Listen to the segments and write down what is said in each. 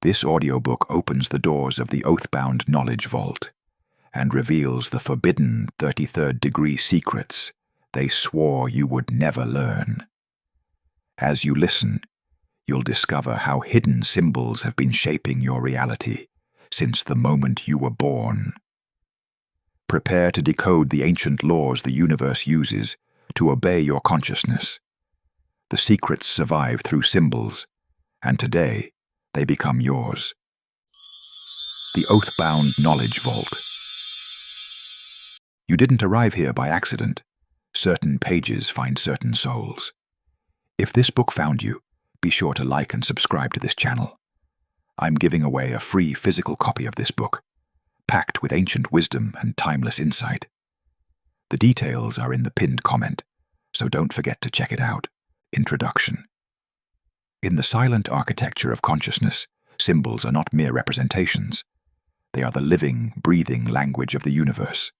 This audiobook opens the doors of the oath-bound knowledge vault and reveals the forbidden 33rd degree secrets they swore you would never learn. As you listen, you'll discover how hidden symbols have been shaping your reality since the moment you were born. Prepare to decode the ancient laws the universe uses to obey your consciousness. The secrets survive through symbols, and today they become yours. The Oath-Bound Knowledge Vault. You didn't arrive here by accident. Certain pages find certain souls. If this book found you, be sure to like and subscribe to this channel. I'm giving away a free physical copy of this book, packed with ancient wisdom and timeless insight. The details are in the pinned comment, so don't forget to check it out. Introduction. In the silent architecture of consciousness, symbols are not mere representations. They are the living, breathing language of the universe.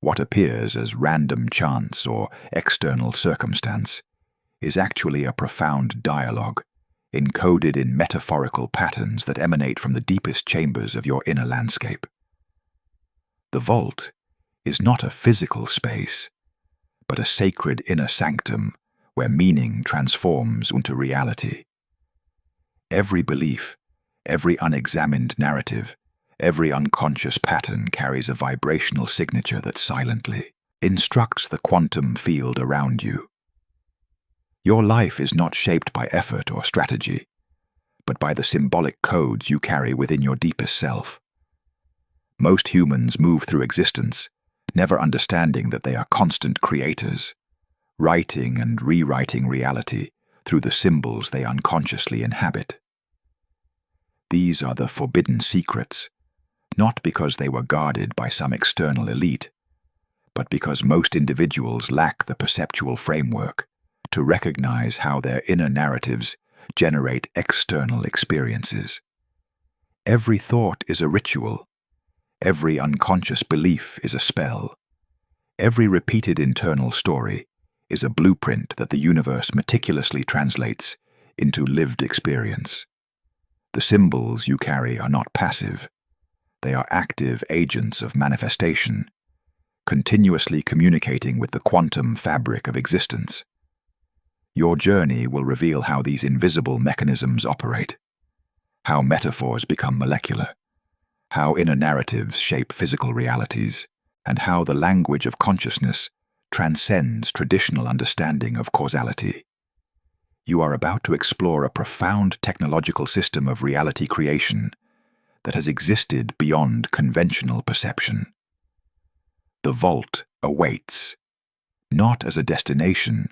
What appears as random chance or external circumstance is actually a profound dialogue, encoded in metaphorical patterns that emanate from the deepest chambers of your inner landscape. The vault is not a physical space, but a sacred inner sanctum where meaning transforms into reality. Every belief, every unexamined narrative, every unconscious pattern carries a vibrational signature that silently instructs the quantum field around you. Your life is not shaped by effort or strategy, but by the symbolic codes you carry within your deepest self. Most humans move through existence, never understanding that they are constant creators, writing and rewriting reality through the symbols they unconsciously inhabit. These are the forbidden secrets, not because they were guarded by some external elite, but because most individuals lack the perceptual framework to recognize how their inner narratives generate external experiences. Every thought is a ritual. Every unconscious belief is a spell. Every repeated internal story is a blueprint that the universe meticulously translates into lived experience. The symbols you carry are not passive. They are active agents of manifestation, continuously communicating with the quantum fabric of existence. Your journey will reveal how these invisible mechanisms operate, how metaphors become molecular, how inner narratives shape physical realities, and how the language of consciousness transcends traditional understanding of causality. You are about to explore a profound technological system of reality creation that has existed beyond conventional perception. The vault awaits, not as a destination,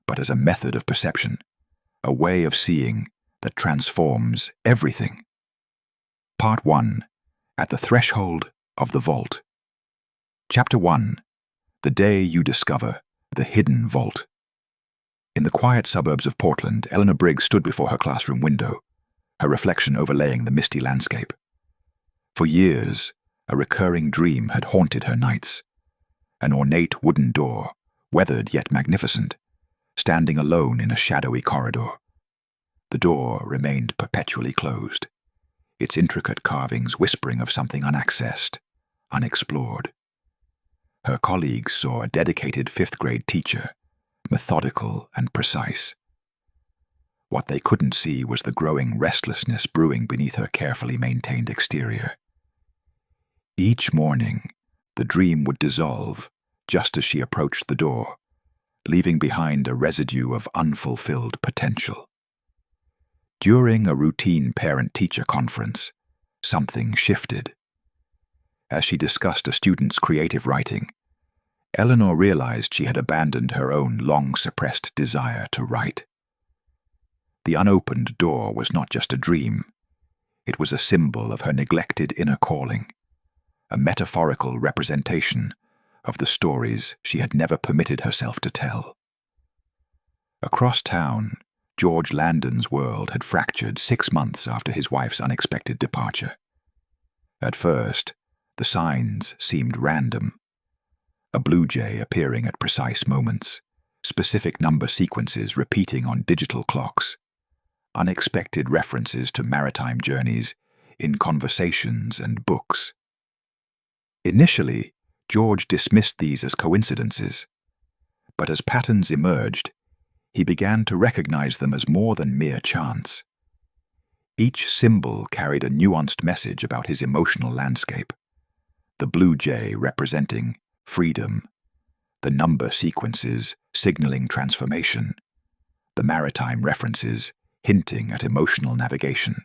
but as a method of perception, a way of seeing that transforms everything. Part 1. At the Threshold of the Vault. Chapter 1. The Day You Discover the Hidden Vault. In the quiet suburbs of Portland, Eleanor Briggs stood before her classroom window, her reflection overlaying the misty landscape. For years, a recurring dream had haunted her nights. An ornate wooden door, weathered yet magnificent, standing alone in a shadowy corridor. The door remained perpetually closed, its intricate carvings whispering of something unaccessed, unexplored. Her colleagues saw a dedicated fifth-grade teacher, methodical and precise. What they couldn't see was the growing restlessness brewing beneath her carefully maintained exterior. Each morning, the dream would dissolve just as she approached the door, leaving behind a residue of unfulfilled potential. During a routine parent-teacher conference, something shifted. As she discussed a student's creative writing, Eleanor realized she had abandoned her own long-suppressed desire to write. The unopened door was not just a dream. It was a symbol of her neglected inner calling, a metaphorical representation of the stories she had never permitted herself to tell. Across town, George Landon's world had fractured 6 months after his wife's unexpected departure. At first, the signs seemed random. A blue jay appearing at precise moments, specific number sequences repeating on digital clocks. unexpected references to maritime journeys in conversations and books. Initially, George dismissed these as coincidences, but as patterns emerged, he began to recognize them as more than mere chance. Each symbol carried a nuanced message about his emotional landscape, the blue jay representing freedom, the number sequences signaling transformation, the maritime references hinting at emotional navigation.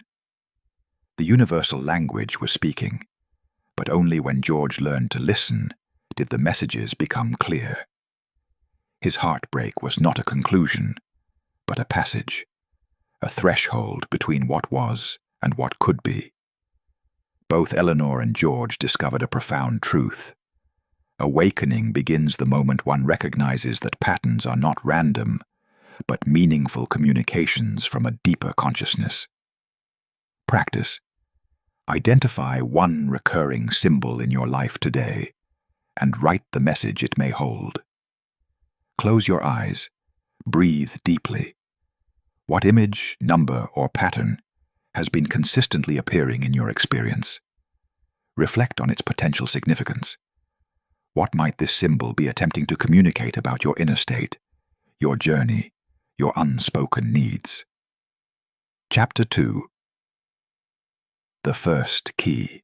The universal language was speaking, but only when George learned to listen did the messages become clear. His heartbreak was not a conclusion, but a passage, a threshold between what was and what could be. Both Eleanor and George discovered a profound truth. Awakening begins the moment one recognizes that patterns are not random, but meaningful communications from a deeper consciousness. Practice. Identify one recurring symbol in your life today and write the message it may hold. Close your eyes. Breathe deeply. What image, number, or pattern has been consistently appearing in your experience? Reflect on its potential significance. What might this symbol be attempting to communicate about your inner state, your journey, your unspoken needs? Chapter 2. The First Key.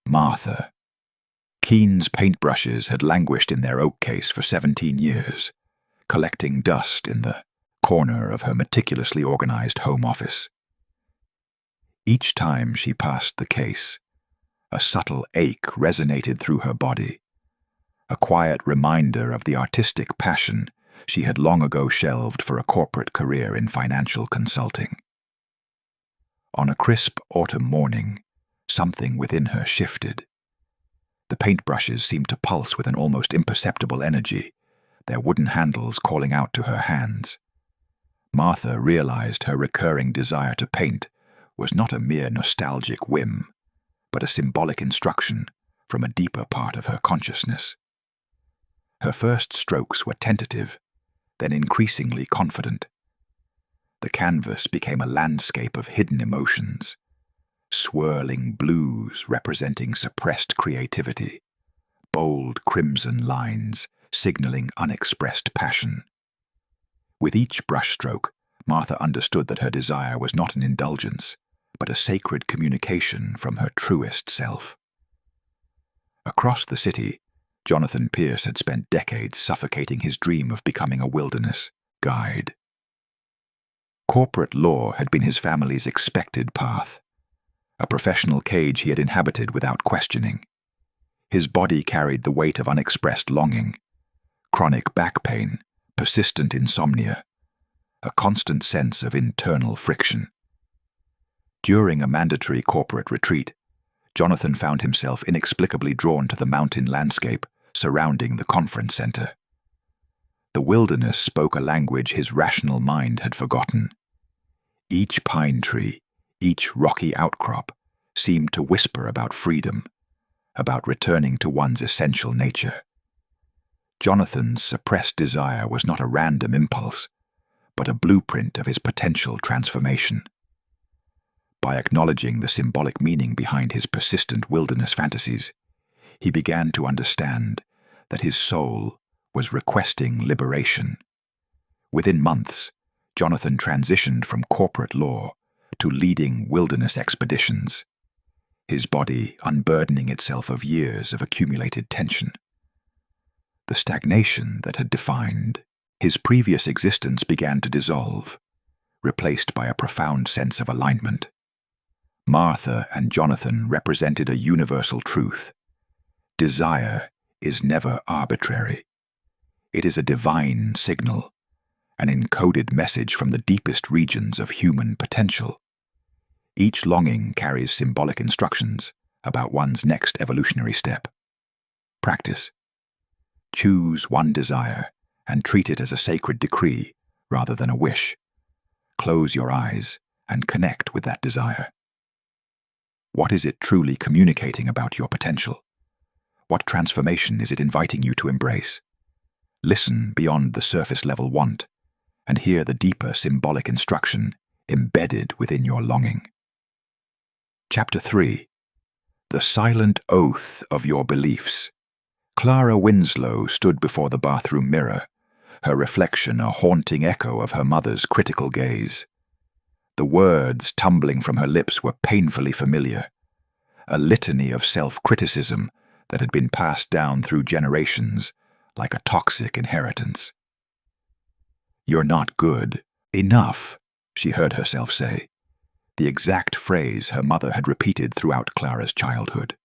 Martha. Keen's paintbrushes had languished in their oak case for 17 years, collecting dust in the corner of her meticulously organized home office. Each time she passed the case, a subtle ache resonated through her body, a quiet reminder of the artistic passion she had long ago shelved for a corporate career in financial consulting. On a crisp autumn morning, something within her shifted. The paintbrushes seemed to pulse with an almost imperceptible energy, their wooden handles calling out to her hands. Martha realized her recurring desire to paint was not a mere nostalgic whim, but a symbolic instruction from a deeper part of her consciousness. Her first strokes were tentative, then increasingly confident. The canvas became a landscape of hidden emotions, swirling blues representing suppressed creativity, bold crimson lines signaling unexpressed passion. With each brushstroke, Martha understood that her desire was not an indulgence, but a sacred communication from her truest self. Across the city, Jonathan Pierce had spent decades suffocating his dream of becoming a wilderness guide. Corporate law had been his family's expected path, a professional cage he had inhabited without questioning. His body carried the weight of unexpressed longing, chronic back pain, persistent insomnia, a constant sense of internal friction. During a mandatory corporate retreat, Jonathan found himself inexplicably drawn to the mountain landscape surrounding the conference center. The wilderness spoke a language his rational mind had forgotten. Each pine tree, each rocky outcrop, seemed to whisper about freedom, about returning to one's essential nature. Jonathan's suppressed desire was not a random impulse, but a blueprint of his potential transformation. By acknowledging the symbolic meaning behind his persistent wilderness fantasies, he began to understand that his soul was requesting liberation. Within months, Jonathan transitioned from corporate law to leading wilderness expeditions, his body unburdening itself of years of accumulated tension. The stagnation that had defined his previous existence began to dissolve, replaced by a profound sense of alignment. Martha and Jonathan represented a universal truth. Desire is never arbitrary. It is a divine signal, an encoded message from the deepest regions of human potential. Each longing carries symbolic instructions about one's next evolutionary step. Practice. Choose one desire and treat it as a sacred decree rather than a wish. Close your eyes and connect with that desire. What is it truly communicating about your potential? What transformation is it inviting you to embrace? Listen beyond the surface-level want and hear the deeper symbolic instruction embedded within your longing. Chapter 3. The Silent Oath of Your Beliefs. Clara Winslow stood before the bathroom mirror, her reflection a haunting echo of her mother's critical gaze. The words tumbling from her lips were painfully familiar, a litany of self-criticism that had been passed down through generations like a toxic inheritance. "You're not good enough," she heard herself say, the exact phrase her mother had repeated throughout Clara's childhood.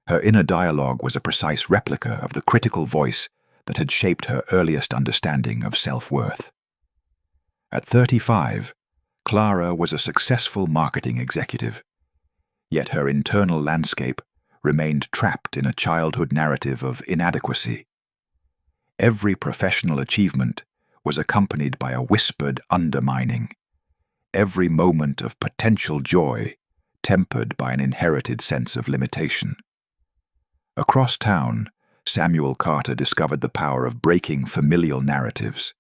Her inner dialogue was a precise replica of the critical voice that had shaped her earliest understanding of self-worth. At 35, Clara was a successful marketing executive, yet her internal landscape remained trapped in a childhood narrative of inadequacy. Every professional achievement was accompanied by a whispered undermining, every moment of potential joy tempered by an inherited sense of limitation. Across town, Samuel Carter discovered the power of breaking familial narratives.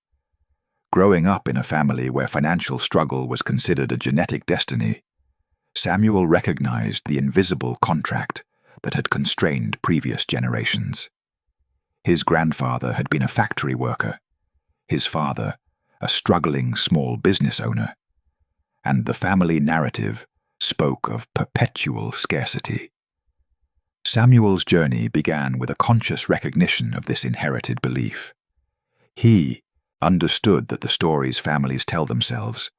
Growing up in a family where financial struggle was considered a genetic destiny, Samuel recognized the invisible contract that had constrained previous generations. His grandfather had been a factory worker, his father a struggling small business owner, and the family narrative spoke of perpetual scarcity. Samuel's journey began with a conscious recognition of this inherited belief. He understood that the stories families tell themselves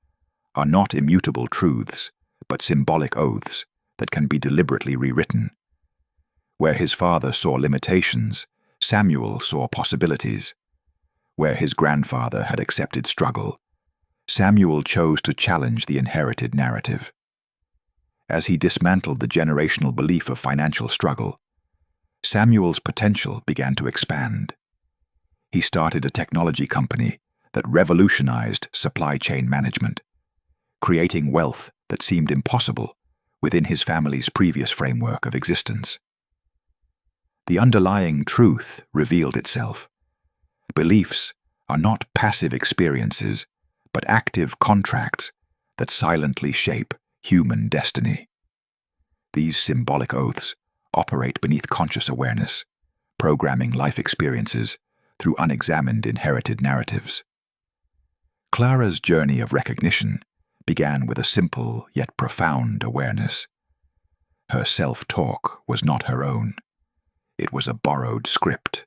are not immutable truths, but symbolic oaths that can be deliberately rewritten. Where his father saw limitations, Samuel saw possibilities. Where his grandfather had accepted struggle, Samuel chose to challenge the inherited narrative. As he dismantled the generational belief of financial struggle, Samuel's potential began to expand. He started a technology company that revolutionized supply chain management, creating wealth that seemed impossible within his family's previous framework of existence. The underlying truth revealed itself. Beliefs are not passive experiences, but active contracts that silently shape human destiny. These symbolic oaths operate beneath conscious awareness, programming life experiences through unexamined inherited narratives. Clara's journey of recognition began with a simple yet profound awareness. Her self-talk was not her own. It was a borrowed script,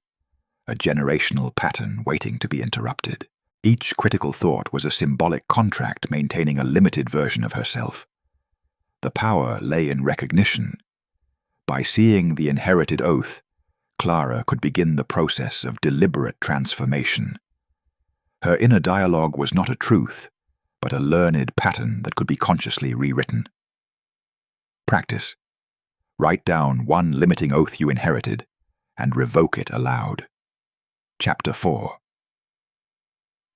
a generational pattern waiting to be interrupted. Each critical thought was a symbolic contract maintaining a limited version of herself. The power lay in recognition. By seeing the inherited oath, Clara could begin the process of deliberate transformation. Her inner dialogue was not a truth, but a learned pattern that could be consciously rewritten. Practice. Write down one limiting oath you inherited and revoke it aloud. Chapter 4.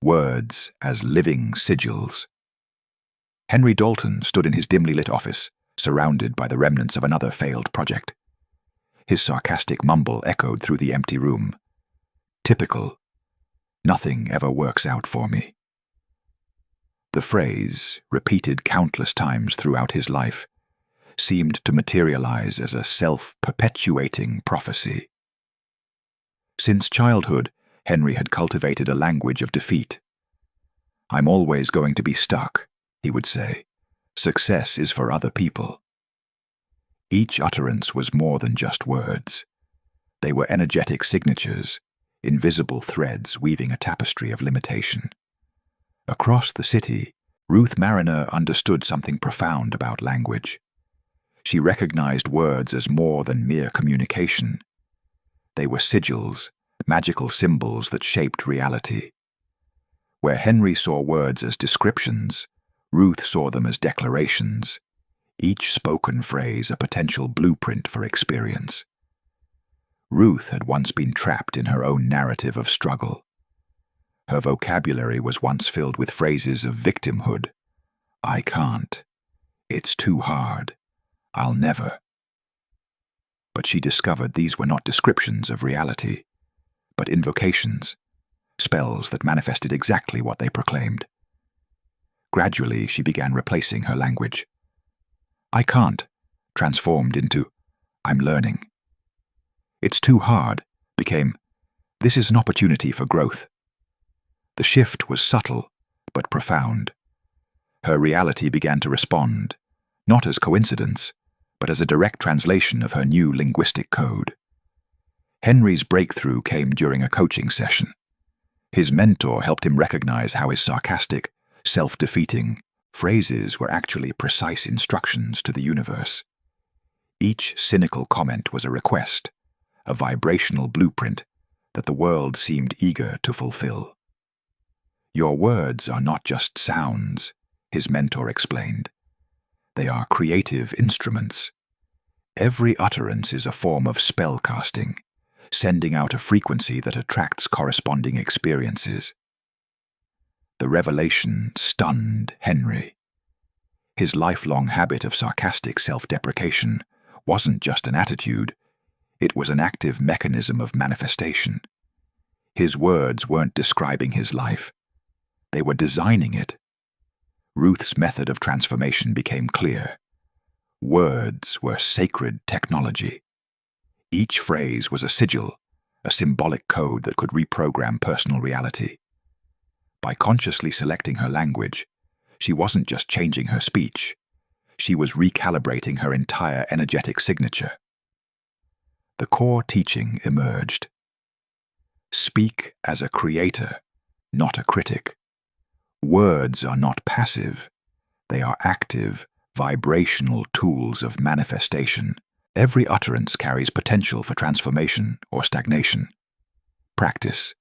Words as living sigils. Henry Dalton stood in his dimly lit office, surrounded by the remnants of another failed project. His sarcastic mumble echoed through the empty room. Typical. Nothing ever works out for me. The phrase, repeated countless times throughout his life, seemed to materialize as a self-perpetuating prophecy. Since childhood, Henry had cultivated a language of defeat. "I'm always going to be stuck," he would say. "Success is for other people." Each utterance was more than just words. They were energetic signatures, invisible threads weaving a tapestry of limitation. Across the city, Ruth Mariner understood something profound about language. She recognized words as more than mere communication. They were sigils, magical symbols that shaped reality. Where Henry saw words as descriptions, Ruth saw them as declarations, each spoken phrase a potential blueprint for experience. Ruth had once been trapped in her own narrative of struggle. Her vocabulary was once filled with phrases of victimhood. "I can't. It's too hard. I'll never." But she discovered these were not descriptions of reality, but invocations, spells that manifested exactly what they proclaimed. Gradually, she began replacing her language. "I can't," transformed into "I'm learning." "It's too hard," became "This is an opportunity for growth." The shift was subtle, but profound. Her reality began to respond, not as coincidence, but as a direct translation of her new linguistic code. Henry's breakthrough came during a coaching session. His mentor helped him recognize how his sarcastic, self-defeating phrases were actually precise instructions to the universe. Each cynical comment was a request, a vibrational blueprint that the world seemed eager to fulfill. "Your words are not just sounds," his mentor explained. "They are creative instruments. Every utterance is a form of spellcasting, sending out a frequency that attracts corresponding experiences." The revelation stunned Henry. His lifelong habit of sarcastic self-deprecation wasn't just an attitude, it was an active mechanism of manifestation. His words weren't describing his life, they were designing it. Ruth's method of transformation became clear. Words were sacred technology. Each phrase was a sigil, a symbolic code that could reprogram personal reality. By consciously selecting her language, she wasn't just changing her speech, she was recalibrating her entire energetic signature. The core teaching emerged. Speak as a creator, not a critic. Words are not passive, they are active, vibrational tools of manifestation. Every utterance carries potential for transformation or stagnation. Practice.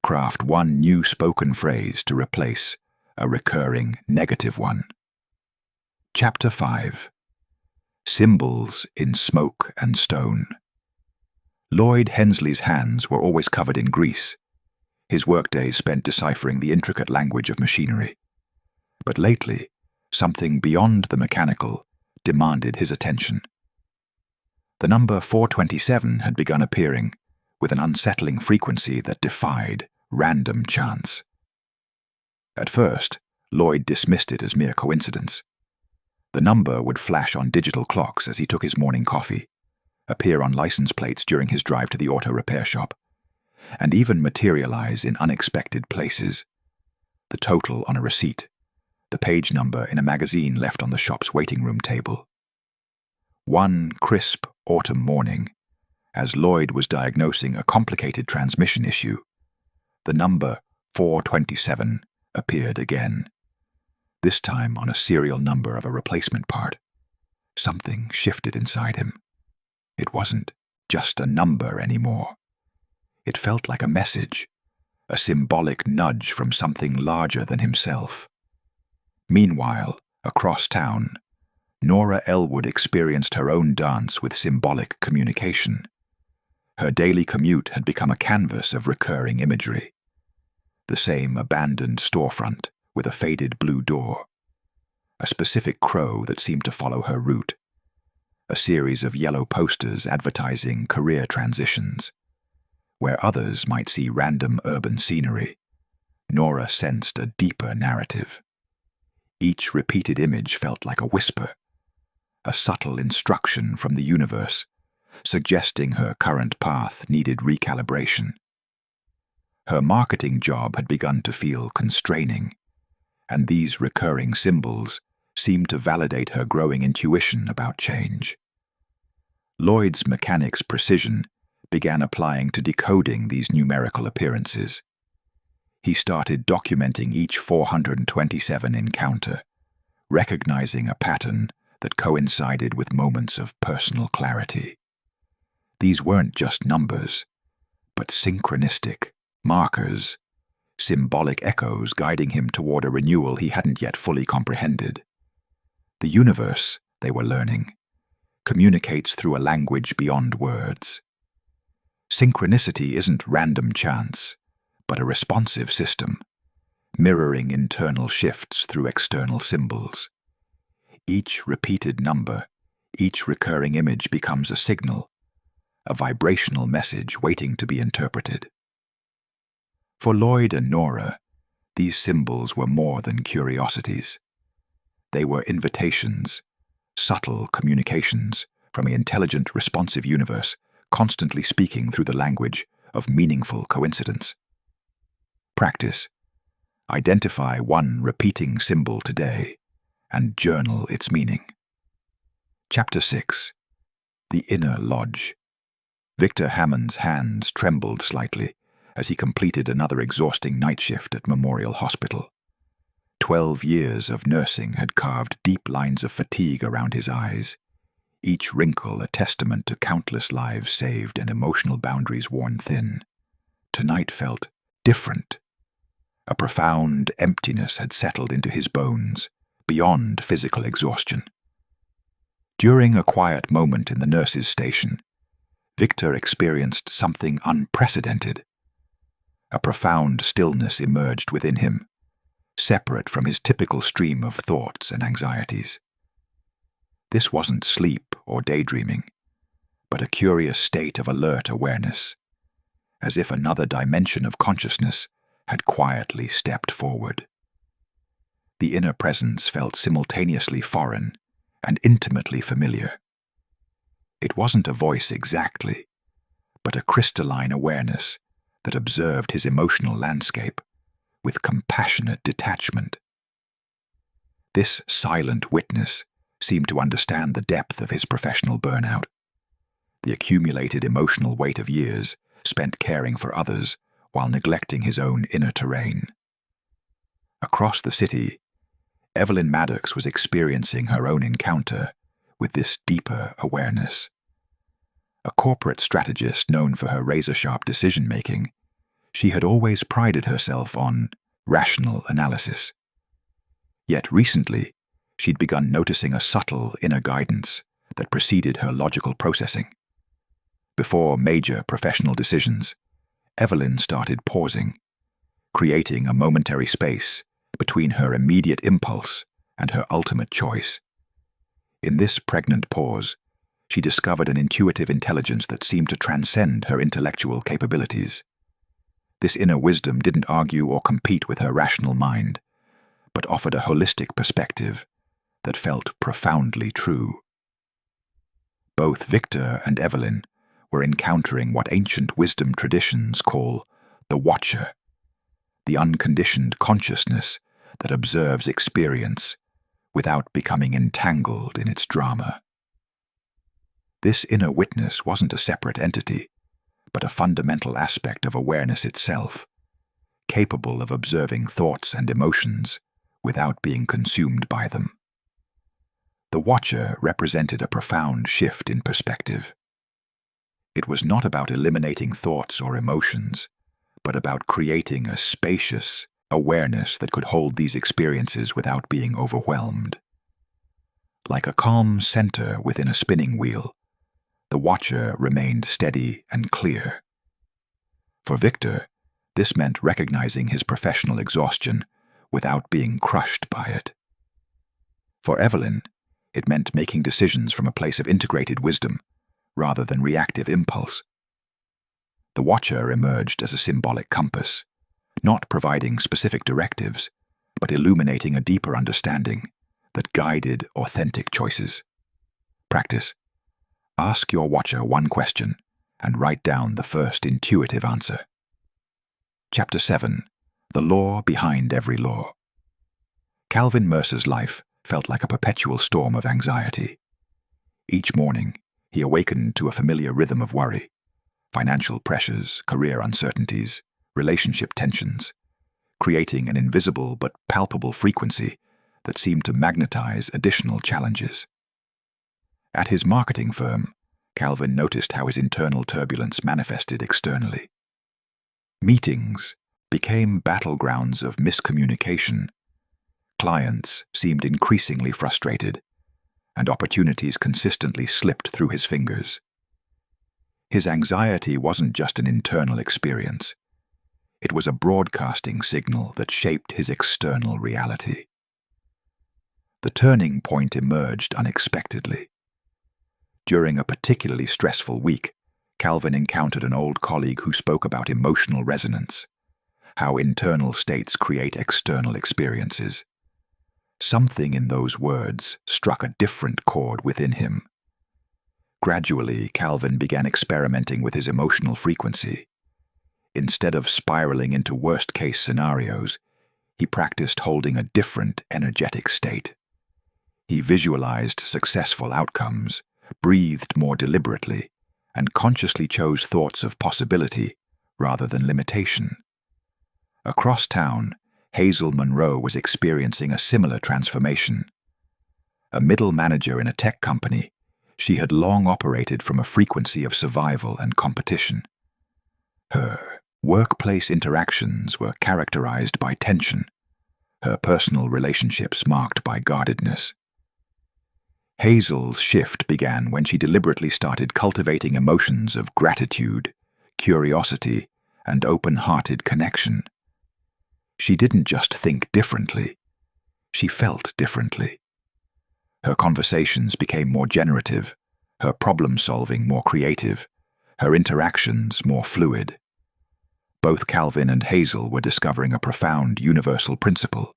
Craft one new spoken phrase to replace a recurring negative one. Chapter 5. Symbols in Smoke and Stone. Lloyd Hensley's hands were always covered in grease, his workdays spent deciphering the intricate language of machinery. But lately, something beyond the mechanical demanded his attention. The number 427 had begun appearing, with an unsettling frequency that defied random chance. At first, Lloyd dismissed it as mere coincidence. The number would flash on digital clocks as he took his morning coffee, appear on license plates during his drive to the auto repair shop, and even materialize in unexpected places. The total on a receipt, the page number in a magazine left on the shop's waiting room table. One crisp autumn morning, as Lloyd was diagnosing a complicated transmission issue, the number 427 appeared again, this time on a serial number of a replacement part. Something shifted inside him. It wasn't just a number anymore. It felt like a message, a symbolic nudge from something larger than himself. Meanwhile, across town, Nora Elwood experienced her own dance with symbolic communication. Her daily commute had become a canvas of recurring imagery. The same abandoned storefront with a faded blue door, a specific crow that seemed to follow her route, a series of yellow posters advertising career transitions. Where others might see random urban scenery, Nora sensed a deeper narrative. Each repeated image felt like a whisper, a subtle instruction from the universe, suggesting her current path needed recalibration. Her marketing job had begun to feel constraining, and these recurring symbols seemed to validate her growing intuition about change. Lloyd's mechanic's precision began applying to decoding these numerical appearances. He started documenting each 427 encounter, recognizing a pattern that coincided with moments of personal clarity. These weren't just numbers, but synchronistic markers, symbolic echoes guiding him toward a renewal he hadn't yet fully comprehended. The universe, they were learning, communicates through a language beyond words. Synchronicity isn't random chance, but a responsive system, mirroring internal shifts through external symbols. Each repeated number, each recurring image becomes a signal, a vibrational message waiting to be interpreted. For Lloyd and Nora, These symbols were more than curiosities. They were invitations, subtle communications from the intelligent, responsive universe, constantly speaking through the language of meaningful coincidence. Practice. Identify one repeating symbol today and journal its meaning. Chapter 6. The Inner Lodge. Victor Hammond's hands trembled slightly as he completed another exhausting night shift at Memorial Hospital. 12 years of nursing had carved deep lines of fatigue around his eyes, each wrinkle a testament to countless lives saved and emotional boundaries worn thin. Tonight felt different. A profound emptiness had settled into his bones, beyond physical exhaustion. During a quiet moment in the nurse's station, Victor experienced something unprecedented. A profound stillness emerged within him, separate from his typical stream of thoughts and anxieties. This wasn't sleep or daydreaming, but a curious state of alert awareness, as if another dimension of consciousness had quietly stepped forward. The inner presence felt simultaneously foreign and intimately familiar. It wasn't a voice exactly, but a crystalline awareness that observed his emotional landscape with compassionate detachment. This silent witness seemed to understand the depth of his professional burnout, the accumulated emotional weight of years spent caring for others while neglecting his own inner terrain. Across the city, Evelyn Maddox was experiencing her own encounter with this deeper awareness. A corporate strategist known for her razor-sharp decision-making, she had always prided herself on rational analysis. Yet recently, she'd begun noticing a subtle inner guidance that preceded her logical processing. Before major professional decisions, Evelyn started pausing, creating a momentary space between her immediate impulse and her ultimate choice. In this pregnant pause, she discovered an intuitive intelligence that seemed to transcend her intellectual capabilities. This inner wisdom didn't argue or compete with her rational mind, but offered a holistic perspective that felt profoundly true. Both Victor and Evelyn were encountering what ancient wisdom traditions call the Watcher, the unconditioned consciousness that observes experience without becoming entangled in its drama. This inner witness wasn't a separate entity, but a fundamental aspect of awareness itself, capable of observing thoughts and emotions without being consumed by them. The Watcher represented a profound shift in perspective. It was not about eliminating thoughts or emotions, but about creating a spacious awareness that could hold these experiences without being overwhelmed. Like a calm center within a spinning wheel, the Watcher remained steady and clear. For Victor, this meant recognizing his professional exhaustion without being crushed by it. For Evelyn, it meant making decisions from a place of integrated wisdom rather than reactive impulse. The Watcher emerged as a symbolic compass, not providing specific directives, but illuminating a deeper understanding that guided authentic choices. Practice. Ask your Watcher one question and write down the first intuitive answer. Chapter 7. The Law Behind Every Law. Calvin Mercer's life felt like a perpetual storm of anxiety. Each morning, he awakened to a familiar rhythm of worry: financial pressures, career uncertainties, relationship tensions, creating an invisible but palpable frequency that seemed to magnetize additional challenges. At his marketing firm, Calvin noticed how his internal turbulence manifested externally. Meetings became battlegrounds of miscommunication. Clients seemed increasingly frustrated, and opportunities consistently slipped through his fingers. His anxiety wasn't just an internal experience. It was a broadcasting signal that shaped his external reality. The turning point emerged unexpectedly. During a particularly stressful week, Calvin encountered an old colleague who spoke about emotional resonance, how internal states create external experiences. Something in those words struck a different chord within him. Gradually, Calvin began experimenting with his emotional frequency. Instead of spiraling into worst-case scenarios, he practiced holding a different energetic state. He visualized successful outcomes, breathed more deliberately, and consciously chose thoughts of possibility rather than limitation. Across town, Hazel Monroe was experiencing a similar transformation. A middle manager in a tech company, she had long operated from a frequency of survival and competition. Her workplace interactions were characterized by tension, her personal relationships marked by guardedness. Hazel's shift began when she deliberately started cultivating emotions of gratitude, curiosity, and open-hearted connection. She didn't just think differently, she felt differently. Her conversations became more generative, her problem-solving more creative, her interactions more fluid. Both Calvin and Hazel were discovering a profound universal principle.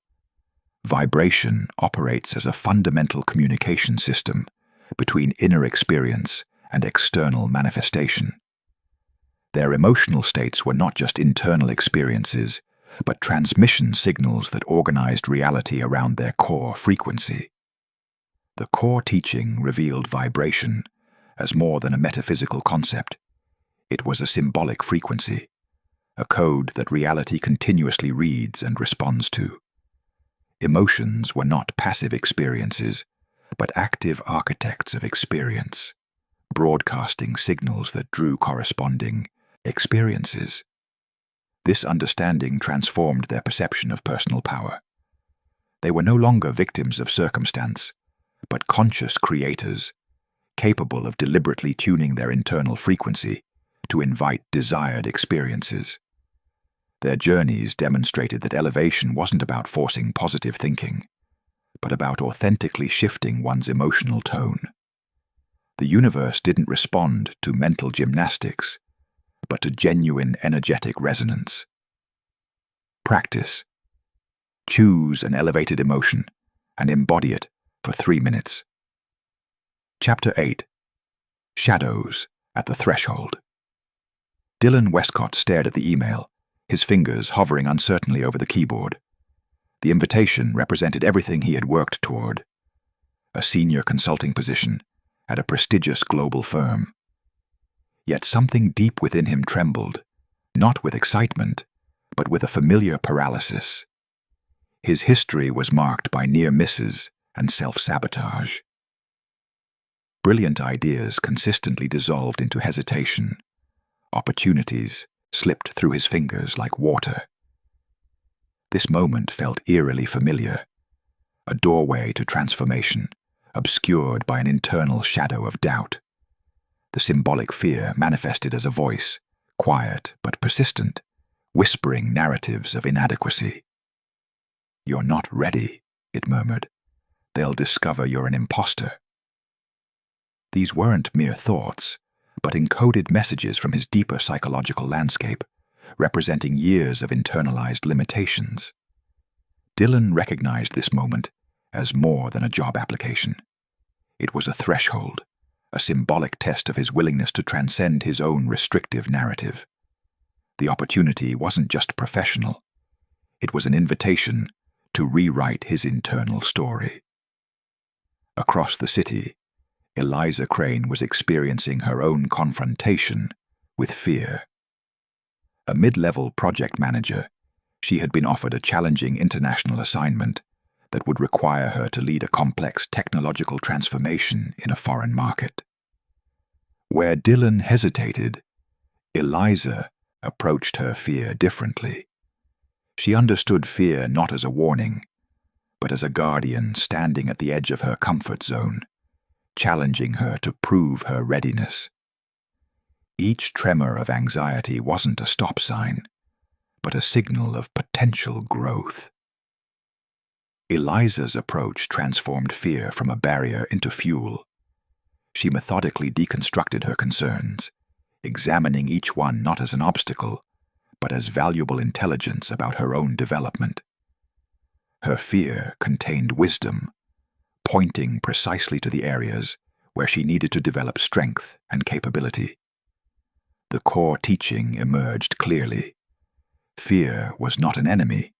Vibration operates as a fundamental communication system between inner experience and external manifestation. Their emotional states were not just internal experiences, but transmission signals that organized reality around their core frequency. The core teaching revealed vibration as more than a metaphysical concept. It was a symbolic frequency, a code that reality continuously reads and responds to. Emotions were not passive experiences, but active architects of experience, broadcasting signals that drew corresponding experiences. This understanding transformed their perception of personal power. They were no longer victims of circumstance, but conscious creators, capable of deliberately tuning their internal frequency to invite desired experiences. Their journeys demonstrated that elevation wasn't about forcing positive thinking, but about authentically shifting one's emotional tone. The universe didn't respond to mental gymnastics, but to genuine energetic resonance. Practice. Choose an elevated emotion and embody it for 3 minutes. Chapter 8. Shadows at the Threshold. Dylan Westcott stared at the email, his fingers hovering uncertainly over the keyboard. The invitation represented everything he had worked toward: a senior consulting position at a prestigious global firm. Yet something deep within him trembled, not with excitement, but with a familiar paralysis. His history was marked by near misses and self-sabotage. Brilliant ideas consistently dissolved into hesitation. Opportunities slipped through his fingers like water. This moment felt eerily familiar, a doorway to transformation, obscured by an internal shadow of doubt. The symbolic fear manifested as a voice, quiet but persistent, whispering narratives of inadequacy. "You're not ready," it murmured. "They'll discover you're an imposter." These weren't mere thoughts, but encoded messages from his deeper psychological landscape, representing years of internalized limitations. Dylan recognized this moment as more than a job application. It was a threshold, a symbolic test of his willingness to transcend his own restrictive narrative. The opportunity wasn't just professional. It was an invitation to rewrite his internal story. Across the city, Eliza Crane was experiencing her own confrontation with fear. A mid-level project manager, she had been offered a challenging international assignment that would require her to lead a complex technological transformation in a foreign market. Where Dylan hesitated, Eliza approached her fear differently. She understood fear not as a warning, but as a guardian standing at the edge of her comfort zone, challenging her to prove her readiness. Each tremor of anxiety wasn't a stop sign, but a signal of potential growth. Eliza's approach transformed fear from a barrier into fuel. She methodically deconstructed her concerns, examining each one not as an obstacle, but as valuable intelligence about her own development. Her fear contained wisdom, pointing precisely to the areas where she needed to develop strength and capability. The core teaching emerged clearly. Fear was not an enemy,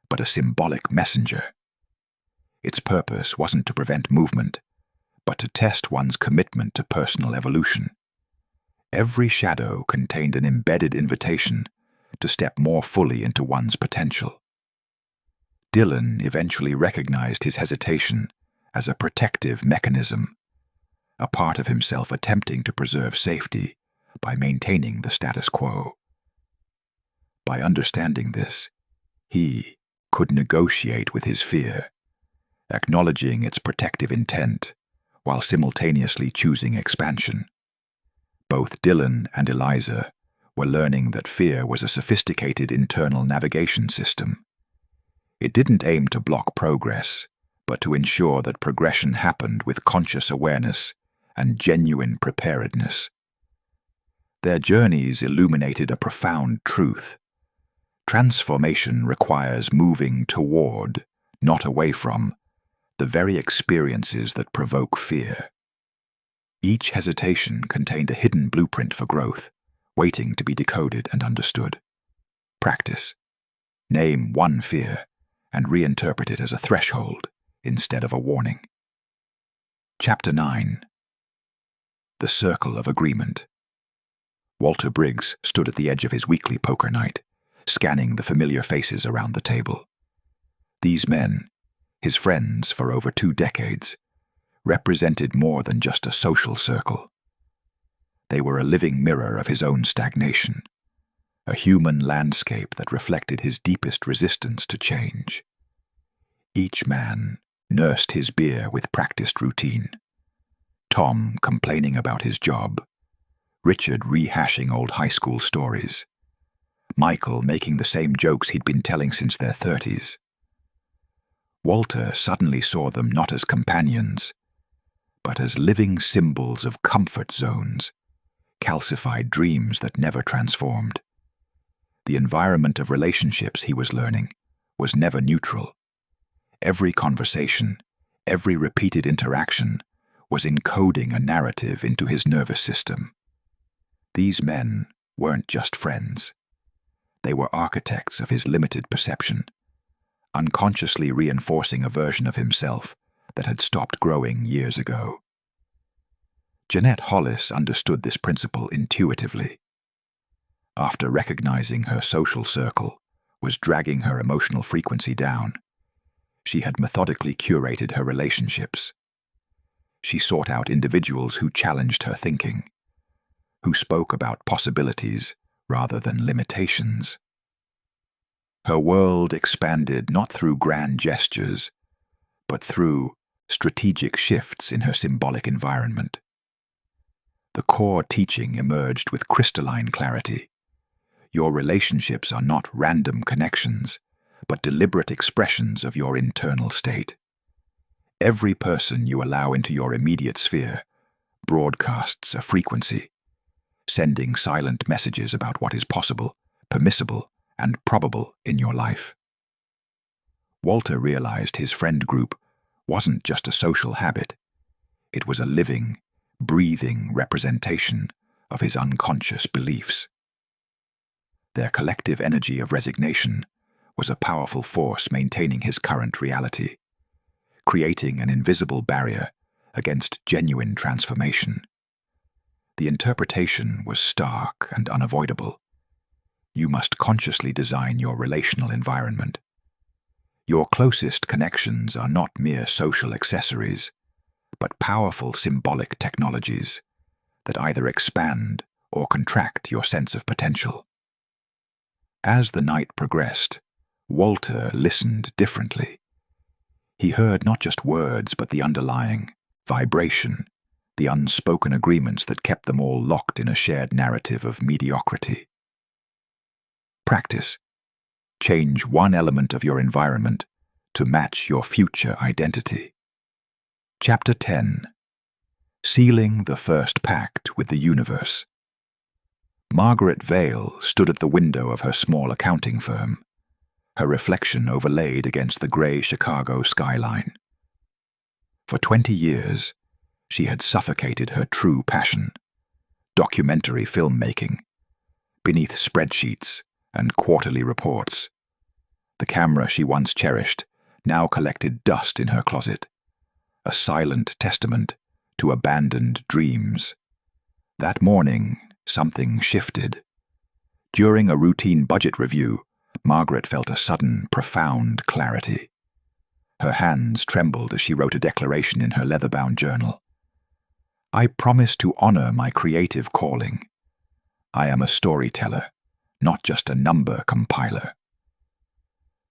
but a symbolic messenger. Its purpose wasn't to prevent movement, but to test one's commitment to personal evolution. Every shadow contained an embedded invitation to step more fully into one's potential. Dylan eventually recognized his hesitation as a protective mechanism, a part of himself attempting to preserve safety by maintaining the status quo. By understanding this, he could negotiate with his fear, acknowledging its protective intent while simultaneously choosing expansion. Both Dylan and Eliza were learning that fear was a sophisticated internal navigation system. It didn't aim to block progress, but to ensure that progression happened with conscious awareness and genuine preparedness. Their journeys illuminated a profound truth. Transformation requires moving toward, not away from, the very experiences that provoke fear. Each hesitation contained a hidden blueprint for growth, waiting to be decoded and understood. Practice. Name one fear and reinterpret it as a threshold instead of a warning. Chapter 9. The Circle of Agreement. Walter Briggs stood at the edge of his weekly poker night, scanning the familiar faces around the table. These men, his friends for over 2 decades, represented more than just a social circle. They were a living mirror of his own stagnation, a human landscape that reflected his deepest resistance to change. Each man nursed his beer with practiced routine. Tom complaining about his job, Richard rehashing old high school stories, Michael making the same jokes he'd been telling since their 30s. Walter suddenly saw them not as companions, but as living symbols of comfort zones, calcified dreams that never transformed. The environment of relationships, he was learning, was never neutral. Every conversation, every repeated interaction, was encoding a narrative into his nervous system. These men weren't just friends. They were architects of his limited perception, unconsciously reinforcing a version of himself that had stopped growing years ago. Jeanette Hollis understood this principle intuitively. After recognizing her social circle was dragging her emotional frequency down, she had methodically curated her relationships. She sought out individuals who challenged her thinking, who spoke about possibilities rather than limitations. Her world expanded not through grand gestures, but through strategic shifts in her symbolic environment. The core teaching emerged with crystalline clarity. Your relationships are not random connections, but deliberate expressions of your internal state. Every person you allow into your immediate sphere broadcasts a frequency, sending silent messages about what is possible, permissible, and probable in your life. Walter realized his friend group wasn't just a social habit. It was a living, breathing representation of his unconscious beliefs. Their collective energy of resignation was a powerful force maintaining his current reality, creating an invisible barrier against genuine transformation. The interpretation was stark and unavoidable. You must consciously design your relational environment. Your closest connections are not mere social accessories, but powerful symbolic technologies that either expand or contract your sense of potential. As the night progressed, Walter listened differently. He heard not just words, but the underlying vibration, the unspoken agreements that kept them all locked in a shared narrative of mediocrity. Practice. Change one element of your environment to match your future identity. Chapter 10. Sealing the First Pact with the Universe. Margaret Vale stood at the window of her small accounting firm, her reflection overlaid against the grey Chicago skyline. For 20 years, she had suffocated her true passion, documentary filmmaking, beneath spreadsheets and quarterly reports. The camera she once cherished now collected dust in her closet, a silent testament to abandoned dreams. That morning, something shifted. During a routine budget review, Margaret felt a sudden, profound clarity. Her hands trembled as she wrote a declaration in her leather-bound journal. I promise to honor my creative calling. I am a storyteller, not just a number compiler.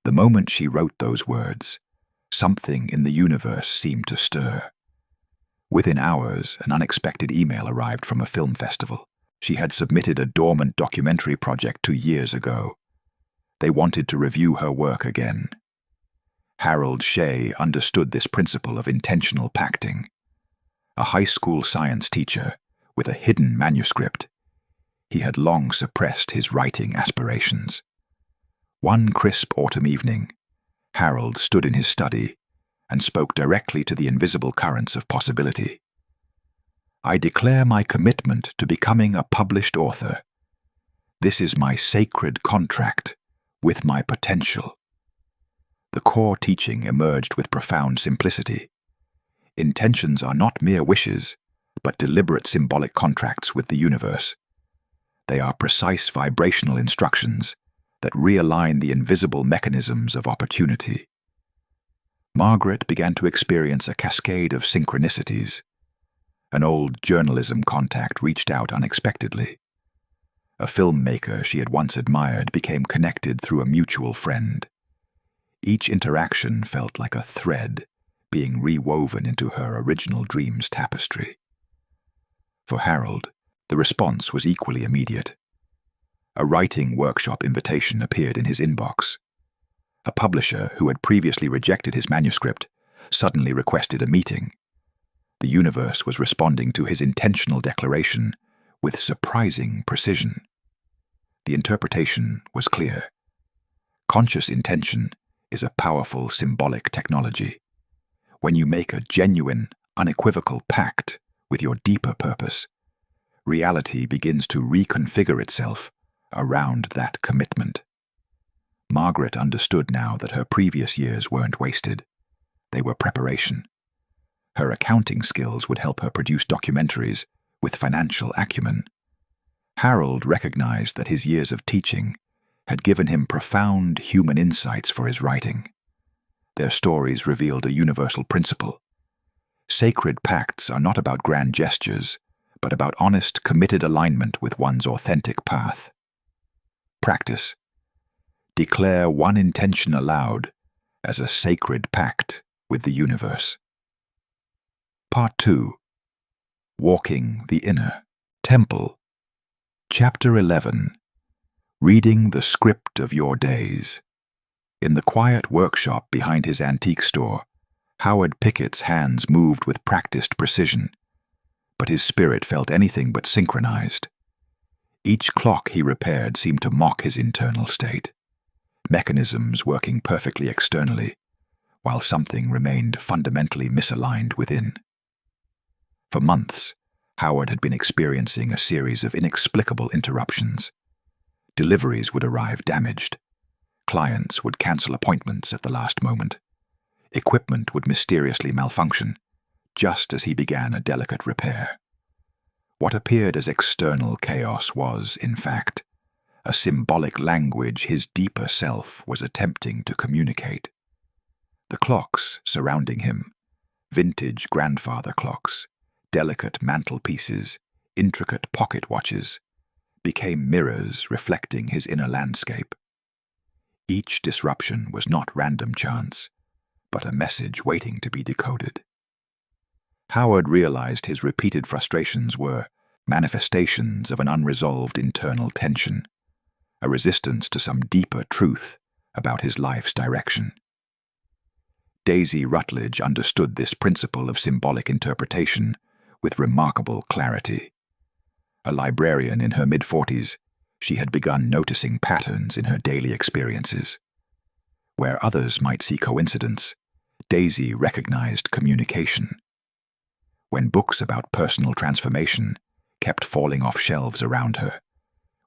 The moment she wrote those words, something in the universe seemed to stir. Within hours, an unexpected email arrived from a film festival. She had submitted a dormant documentary project 2 years ago. They wanted to review her work again. Harold Shea understood this principle of intentional pacting. A high school science teacher with a hidden manuscript, he had long suppressed his writing aspirations. One crisp autumn evening, Harold stood in his study and spoke directly to the invisible currents of possibility. I declare my commitment to becoming a published author. This is my sacred contract with my potential. The core teaching emerged with profound simplicity. Intentions are not mere wishes, but deliberate symbolic contracts with the universe. They are precise vibrational instructions that realign the invisible mechanisms of opportunity. Margaret began to experience a cascade of synchronicities. An old journalism contact reached out unexpectedly. A filmmaker she had once admired became connected through a mutual friend. Each interaction felt like a thread being rewoven into her original dream's tapestry. For Harold, the response was equally immediate. A writing workshop invitation appeared in his inbox. A publisher who had previously rejected his manuscript suddenly requested a meeting. The universe was responding to his intentional declaration with surprising precision. The interpretation was clear. Conscious intention is a powerful symbolic technology. When you make a genuine, unequivocal pact with your deeper purpose, reality begins to reconfigure itself around that commitment. Margaret understood now that her previous years weren't wasted. They were preparation. Her accounting skills would help her produce documentaries with financial acumen. Harold recognized that his years of teaching had given him profound human insights for his writing. Their stories revealed a universal principle. Sacred pacts are not about grand gestures, but about honest, committed alignment with one's authentic path. Practice. Declare one intention aloud as a sacred pact with the universe. Part 2. Walking the Inner Temple. Chapter 11. Reading the Script of Your Days. In the quiet workshop behind his antique store, Howard Pickett's hands moved with practiced precision, but his spirit felt anything but synchronized. Each clock he repaired seemed to mock his internal state, mechanisms working perfectly externally, while something remained fundamentally misaligned within. For months, Howard had been experiencing a series of inexplicable interruptions. Deliveries would arrive damaged. Clients would cancel appointments at the last moment. Equipment would mysteriously malfunction, just as he began a delicate repair. What appeared as external chaos was, in fact, a symbolic language his deeper self was attempting to communicate. The clocks surrounding him, vintage grandfather clocks, delicate mantelpieces, intricate pocket watches, became mirrors reflecting his inner landscape. Each disruption was not random chance, but a message waiting to be decoded. Howard realized his repeated frustrations were manifestations of an unresolved internal tension, a resistance to some deeper truth about his life's direction. Daisy Rutledge understood this principle of symbolic interpretation with remarkable clarity. A librarian in her mid-40s, she had begun noticing patterns in her daily experiences. Where others might see coincidence, Daisy recognized communication. When books about personal transformation kept falling off shelves around her,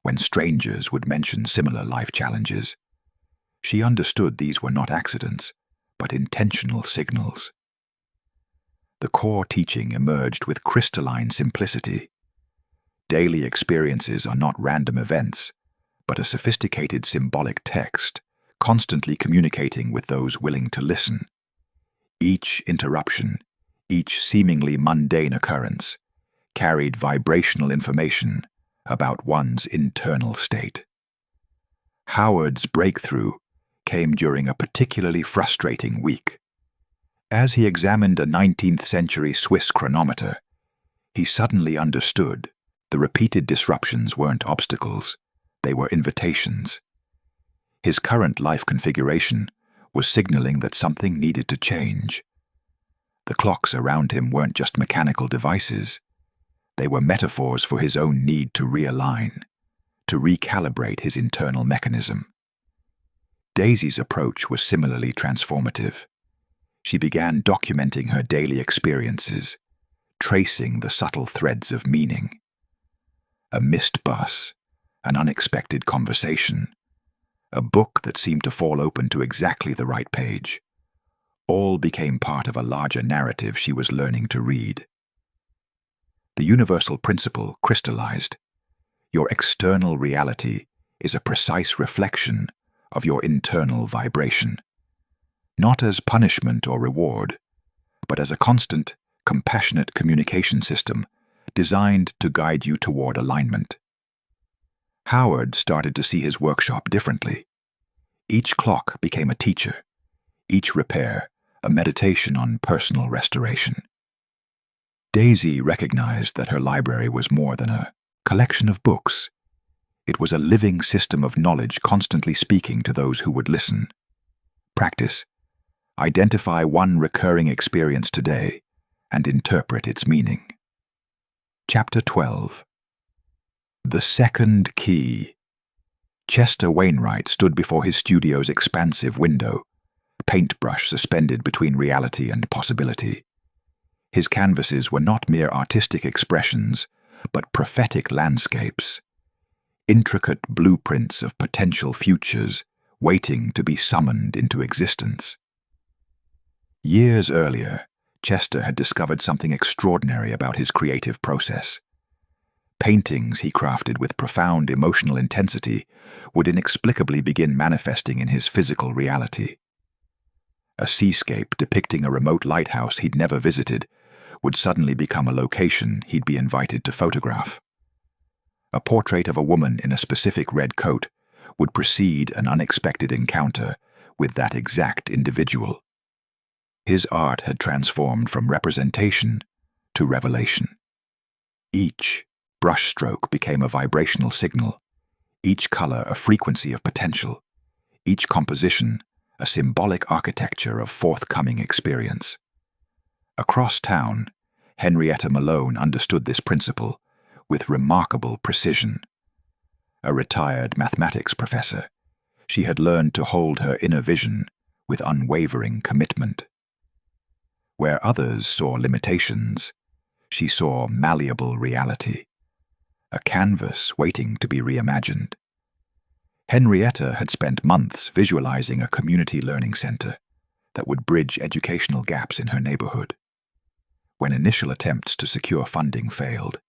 when strangers would mention similar life challenges, she understood these were not accidents, but intentional signals. The core teaching emerged with crystalline simplicity. Daily experiences are not random events, but a sophisticated symbolic text, constantly communicating with those willing to listen. Each interruption, each seemingly mundane occurrence, carried vibrational information about one's internal state. Howard's breakthrough came during a particularly frustrating week. As he examined a 19th-century Swiss chronometer, he suddenly understood the repeated disruptions weren't obstacles, they were invitations. His current life configuration was signaling that something needed to change. The clocks around him weren't just mechanical devices. They were metaphors for his own need to realign, to recalibrate his internal mechanism. Daisy's approach was similarly transformative. She began documenting her daily experiences, tracing the subtle threads of meaning. A missed bus, an unexpected conversation, a book that seemed to fall open to exactly the right page. All became part of a larger narrative she was learning to read. The universal principle crystallized. Your external reality is a precise reflection of your internal vibration, not as punishment or reward, but as a constant, compassionate communication system designed to guide you toward alignment. Howard started to see his workshop differently. Each clock became a teacher, each repair a meditation on personal restoration. Daisy recognized that her library was more than a collection of books. It was a living system of knowledge constantly speaking to those who would listen. Practice. Identify one recurring experience today and interpret its meaning. Chapter 12. The Second Key. Chester Wainwright stood before his studio's expansive window, paintbrush suspended between reality and possibility. His canvases were not mere artistic expressions, but prophetic landscapes, intricate blueprints of potential futures waiting to be summoned into existence. Years earlier, Chester had discovered something extraordinary about his creative process. Paintings he crafted with profound emotional intensity would inexplicably begin manifesting in his physical reality. A seascape depicting a remote lighthouse he'd never visited would suddenly become a location he'd be invited to photograph. A portrait of a woman in a specific red coat would precede an unexpected encounter with that exact individual. His art had transformed from representation to revelation. Each brushstroke became a vibrational signal, each color a frequency of potential, each composition a symbolic architecture of forthcoming experience. Across town, Henrietta Malone understood this principle with remarkable precision. A retired mathematics professor, she had learned to hold her inner vision with unwavering commitment. Where others saw limitations, she saw malleable reality, a canvas waiting to be reimagined. Henrietta had spent months visualizing a community learning center that would bridge educational gaps in her neighborhood. When initial attempts to secure funding failed,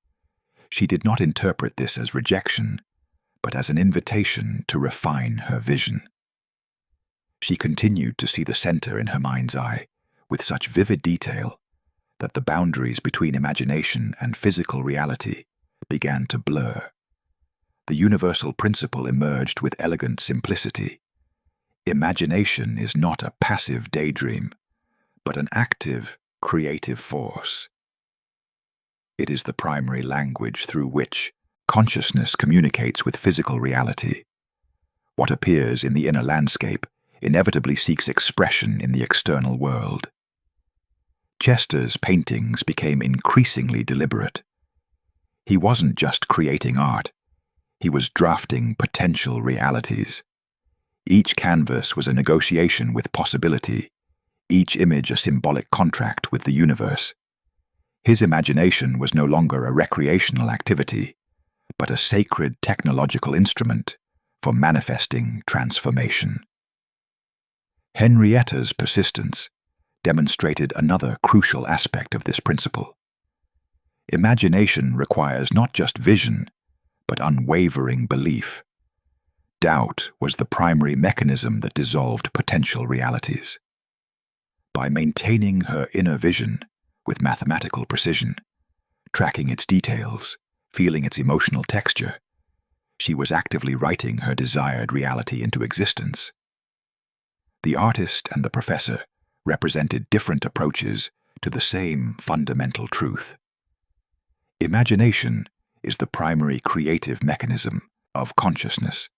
she did not interpret this as rejection, but as an invitation to refine her vision. She continued to see the center in her mind's eye with such vivid detail that the boundaries between imagination and physical reality began to blur. The universal principle emerged with elegant simplicity. Imagination is not a passive daydream, but an active, creative force. It is the primary language through which consciousness communicates with physical reality. What appears in the inner landscape inevitably seeks expression in the external world. Chester's paintings became increasingly deliberate. He wasn't just creating art. He was drafting potential realities. Each canvas was a negotiation with possibility, each image a symbolic contract with the universe. His imagination was no longer a recreational activity, but a sacred technological instrument for manifesting transformation. Henrietta's persistence demonstrated another crucial aspect of this principle. Imagination requires not just vision, but unwavering belief. Doubt was the primary mechanism that dissolved potential realities. By maintaining her inner vision with mathematical precision, tracking its details, feeling its emotional texture, she was actively writing her desired reality into existence. The artist and the professor represented different approaches to the same fundamental truth. Imagination is the primary creative mechanism of consciousness.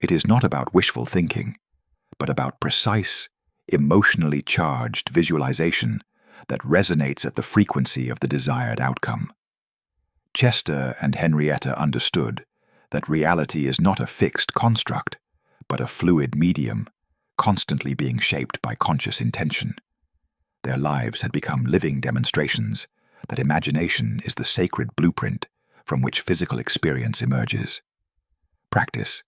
It is not about wishful thinking, but about precise, emotionally charged visualization that resonates at the frequency of the desired outcome. Chester and Henrietta understood that reality is not a fixed construct, but a fluid medium, constantly being shaped by conscious intention. Their lives had become living demonstrations that imagination is the sacred blueprint from which physical experience emerges. Practice.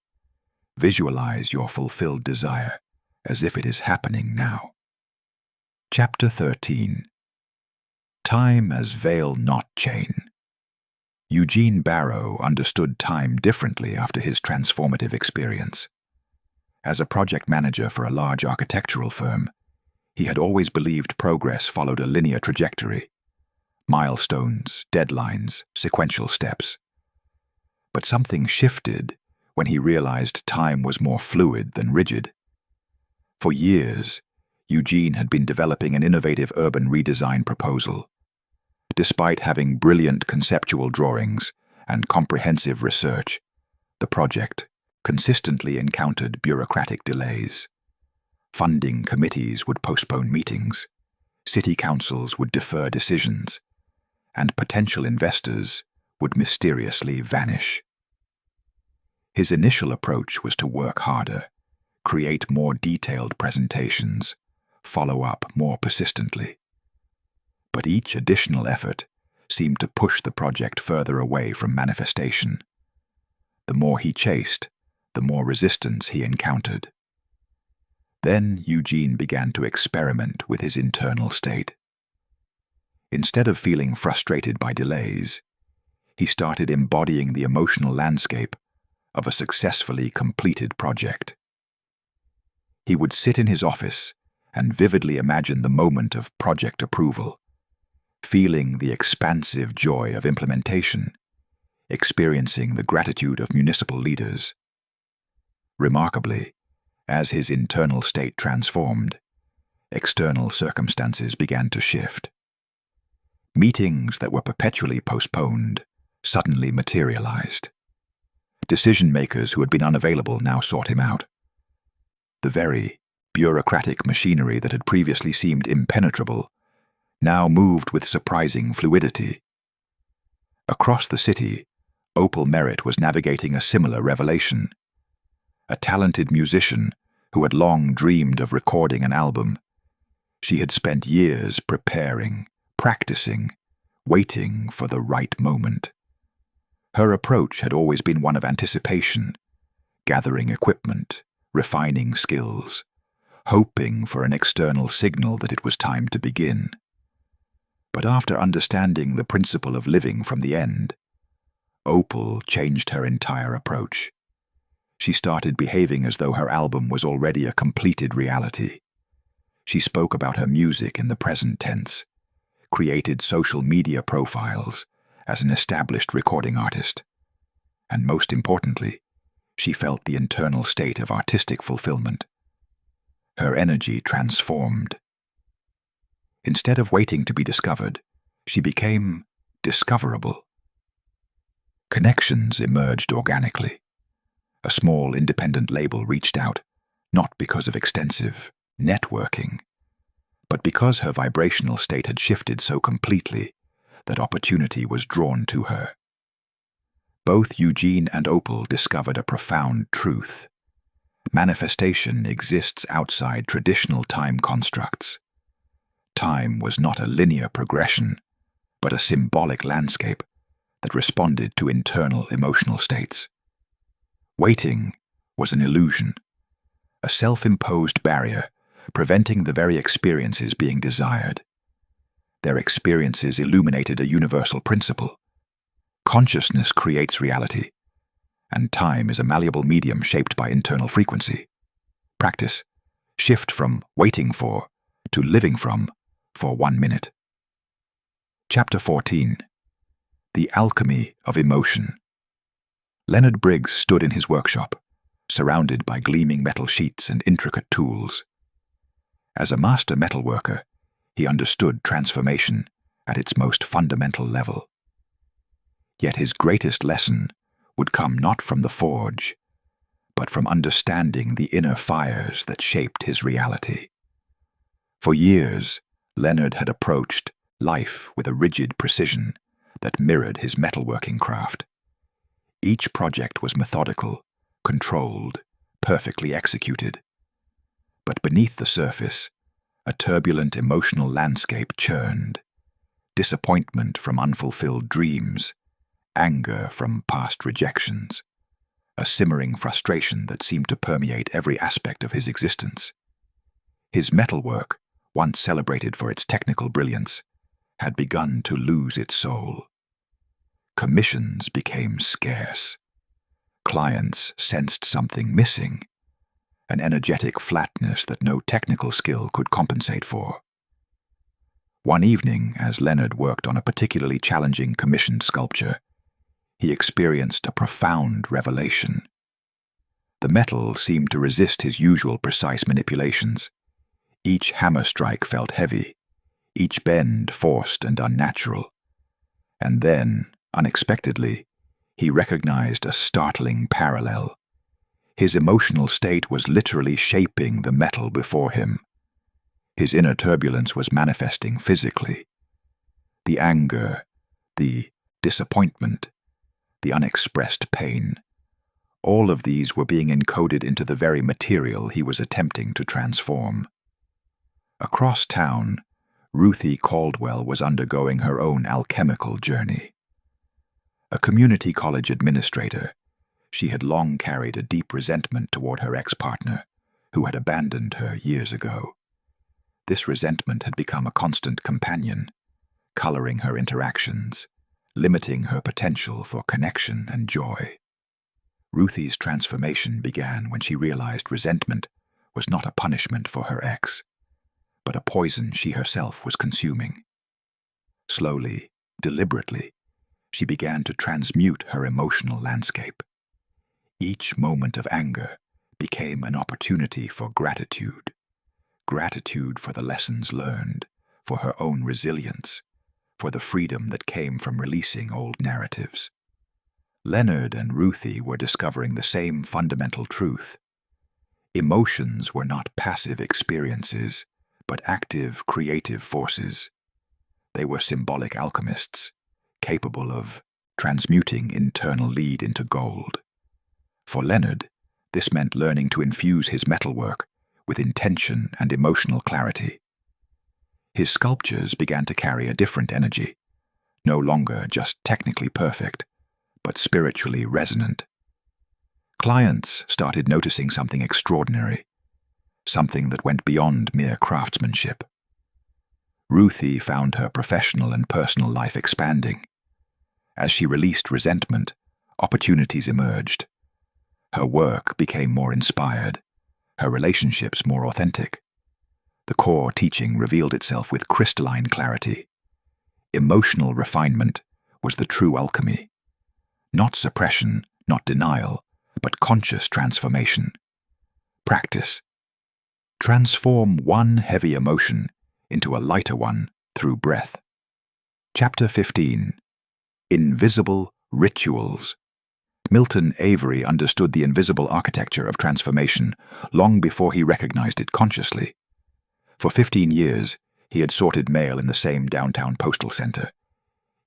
Visualize your fulfilled desire as if it is happening now. Chapter 13. Time as Veil Not Chain. Eugene Barrow understood time differently after his transformative experience. As a project manager for a large architectural firm, he had always believed progress followed a linear trajectory: milestones, deadlines, sequential steps. But something shifted when he realized time was more fluid than rigid. For years, Eugene had been developing an innovative urban redesign proposal. Despite having brilliant conceptual drawings and comprehensive research, the project consistently encountered bureaucratic delays. Funding committees would postpone meetings, city councils would defer decisions, and potential investors would mysteriously vanish. His initial approach was to work harder, create more detailed presentations, follow up more persistently. But each additional effort seemed to push the project further away from manifestation. The more he chased, the more resistance he encountered. Then Eugene began to experiment with his internal state. Instead of feeling frustrated by delays, he started embodying the emotional landscape of a successfully completed project. He would sit in his office and vividly imagine the moment of project approval, feeling the expansive joy of implementation, experiencing the gratitude of municipal leaders. Remarkably, as his internal state transformed, external circumstances began to shift. Meetings that were perpetually postponed suddenly materialized. Decision-makers who had been unavailable now sought him out. The very bureaucratic machinery that had previously seemed impenetrable now moved with surprising fluidity. Across the city, Opal Merritt was navigating a similar revelation. A talented musician who had long dreamed of recording an album, she had spent years preparing, practicing, waiting for the right moment. Her approach had always been one of anticipation, gathering equipment, refining skills, hoping for an external signal that it was time to begin. But after understanding the principle of living from the end, Opal changed her entire approach. She started behaving as though her album was already a completed reality. She spoke about her music in the present tense, created social media profiles as an established recording artist, and most importantly, she felt the internal state of artistic fulfillment. Her energy transformed. Instead of waiting to be discovered, she became discoverable. Connections emerged organically. A small independent label reached out, not because of extensive networking, but because her vibrational state had shifted so completely that opportunity was drawn to her. both Eugene and Opal discovered a profound truth. Manifestation exists outside traditional time constructs. Time was not a linear progression, but a symbolic landscape that responded to internal emotional states. Waiting was an illusion, a self-imposed barrier preventing the very experiences being desired. Their experiences illuminated a universal principle. Consciousness creates reality, and time is a malleable medium shaped by internal frequency. Practice. Shift from waiting for to living from for 1 minute. Chapter 14. The Alchemy of Emotion. Leonard Briggs stood in his workshop, surrounded by gleaming metal sheets and intricate tools. As a master metalworker, he understood transformation at its most fundamental level. Yet his greatest lesson would come not from the forge, but from understanding the inner fires that shaped his reality. For years, Leonard had approached life with a rigid precision that mirrored his metalworking craft. Each project was methodical, controlled, perfectly executed. But beneath the surface, a turbulent emotional landscape churned. Disappointment from unfulfilled dreams, anger from past rejections, a simmering frustration that seemed to permeate every aspect of his existence. His metalwork, once celebrated for its technical brilliance, had begun to lose its soul. Commissions became scarce. Clients sensed something missing, an energetic flatness that no technical skill could compensate for. One evening, as Leonard worked on a particularly challenging commissioned sculpture, he experienced a profound revelation. The metal seemed to resist his usual precise manipulations. Each hammer strike felt heavy, each bend forced and unnatural. And then, unexpectedly, he recognized a startling parallel. His emotional state was literally shaping the metal before him. His inner turbulence was manifesting physically. The anger, the disappointment, the unexpressed pain, all of these were being encoded into the very material he was attempting to transform. Across town, Ruthie Caldwell was undergoing her own alchemical journey. A community college administrator, she had long carried a deep resentment toward her ex-partner, who had abandoned her years ago. This resentment had become a constant companion, coloring her interactions, limiting her potential for connection and joy. Ruthie's transformation began when she realized resentment was not a punishment for her ex, but a poison she herself was consuming. Slowly, deliberately, she began to transmute her emotional landscape. Each moment of anger became an opportunity for gratitude. Gratitude for the lessons learned, for her own resilience, for the freedom that came from releasing old narratives. Leonard and Ruthie were discovering the same fundamental truth. Emotions were not passive experiences, but active, creative forces. They were symbolic alchemists, capable of transmuting internal lead into gold. For Leonard, this meant learning to infuse his metalwork with intention and emotional clarity. His sculptures began to carry a different energy, no longer just technically perfect, but spiritually resonant. Clients started noticing something extraordinary, something that went beyond mere craftsmanship. Ruthie found her professional and personal life expanding. As she released resentment, opportunities emerged. Her work became more inspired, her relationships more authentic. The core teaching revealed itself with crystalline clarity. Emotional refinement was the true alchemy. Not suppression, not denial, but conscious transformation. Practice. Transform one heavy emotion into a lighter one through breath. Chapter 15. Invisible Rituals. Milton Avery understood the invisible architecture of transformation long before he recognized it consciously. For 15 years, he had sorted mail in the same downtown postal center,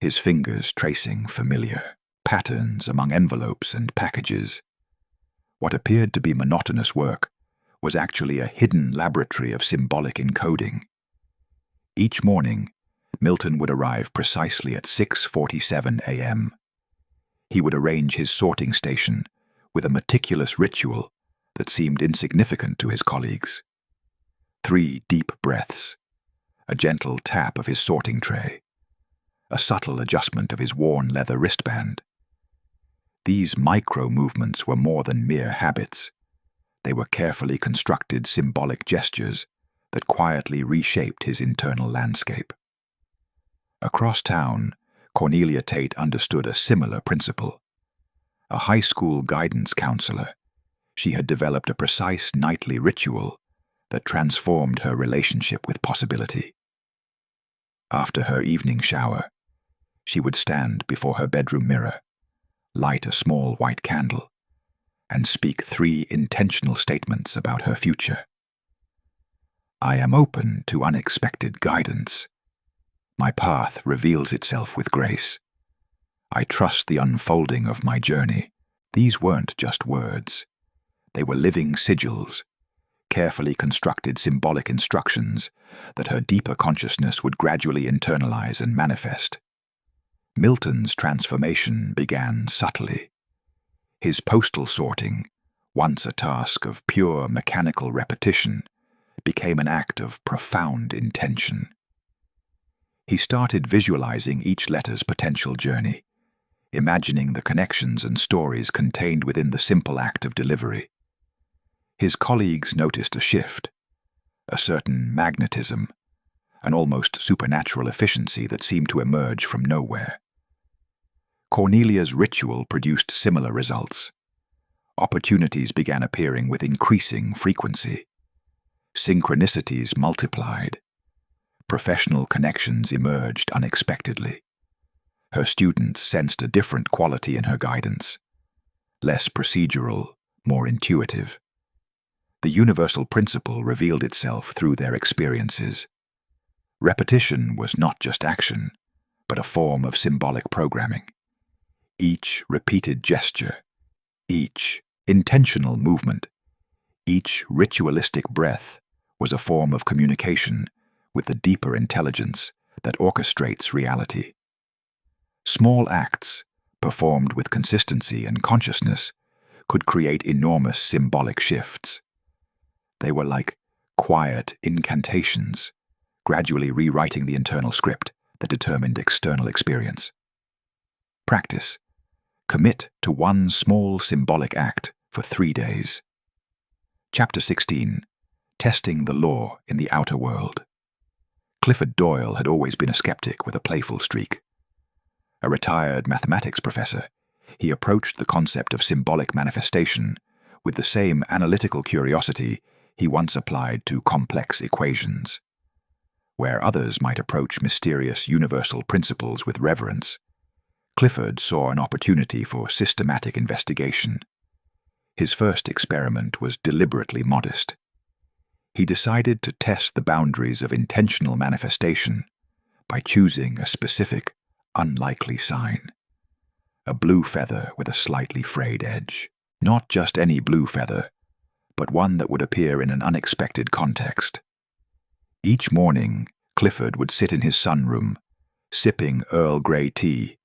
his fingers tracing familiar patterns among envelopes and packages. What appeared to be monotonous work was actually a hidden laboratory of symbolic encoding. Each morning, Milton would arrive precisely at 6:47 a.m. He would arrange his sorting station with a meticulous ritual that seemed insignificant to his colleagues. 3 deep breaths, a gentle tap of his sorting tray, a subtle adjustment of his worn leather wristband. These micro-movements were more than mere habits. They were carefully constructed symbolic gestures that quietly reshaped his internal landscape. Across town, Cornelia Tate understood a similar principle. A high school guidance counselor, she had developed a precise nightly ritual that transformed her relationship with possibility. After her evening shower, she would stand before her bedroom mirror, light a small white candle, and speak 3 intentional statements about her future. I am open to unexpected guidance. My path reveals itself with grace. I trust the unfolding of my journey. These weren't just words. They were living sigils, carefully constructed symbolic instructions that her deeper consciousness would gradually internalize and manifest. Milton's transformation began subtly. His postal sorting, once a task of pure mechanical repetition, became an act of profound intention. He started visualizing each letter's potential journey, imagining the connections and stories contained within the simple act of delivery. His colleagues noticed a shift, a certain magnetism, an almost supernatural efficiency that seemed to emerge from nowhere. Cornelia's ritual produced similar results. Opportunities began appearing with increasing frequency. Synchronicities multiplied. Professional connections emerged unexpectedly. Her students sensed a different quality in her guidance, less procedural, more intuitive. The universal principle revealed itself through their experiences. Repetition was not just action, but a form of symbolic programming. Each repeated gesture, each intentional movement, each ritualistic breath was a form of communication with the deeper intelligence that orchestrates reality. Small acts, performed with consistency and consciousness, could create enormous symbolic shifts. They were like quiet incantations, gradually rewriting the internal script that determined external experience. Practice. Commit to one small symbolic act for 3 days. Chapter 16. Testing the law in the outer world. Clifford Doyle had always been a skeptic with a playful streak. A retired mathematics professor, he approached the concept of symbolic manifestation with the same analytical curiosity he once applied to complex equations. Where others might approach mysterious universal principles with reverence, Clifford saw an opportunity for systematic investigation. His first experiment was deliberately modest. He decided to test the boundaries of intentional manifestation by choosing a specific, unlikely sign. A blue feather with a slightly frayed edge. Not just any blue feather, but one that would appear in an unexpected context. Each morning, Clifford would sit in his sunroom, sipping Earl Grey tea,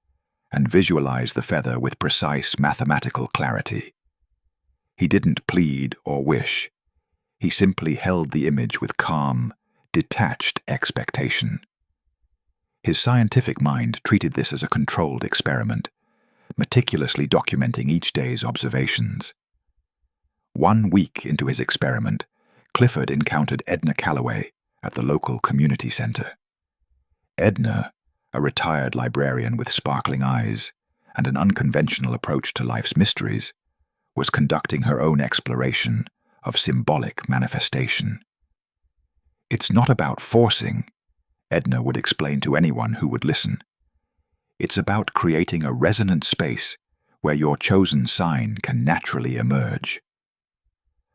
and visualize the feather with precise mathematical clarity. He didn't plead or wish. He simply held the image with calm, detached expectation. His scientific mind treated this as a controlled experiment, meticulously documenting each day's observations. 1 week into his experiment, Clifford encountered Edna Calloway at the local community center. Edna, a retired librarian with sparkling eyes and an unconventional approach to life's mysteries, was conducting her own exploration of symbolic manifestation. It's not about forcing, Edna would explain to anyone who would listen. It's about creating a resonant space where your chosen sign can naturally emerge.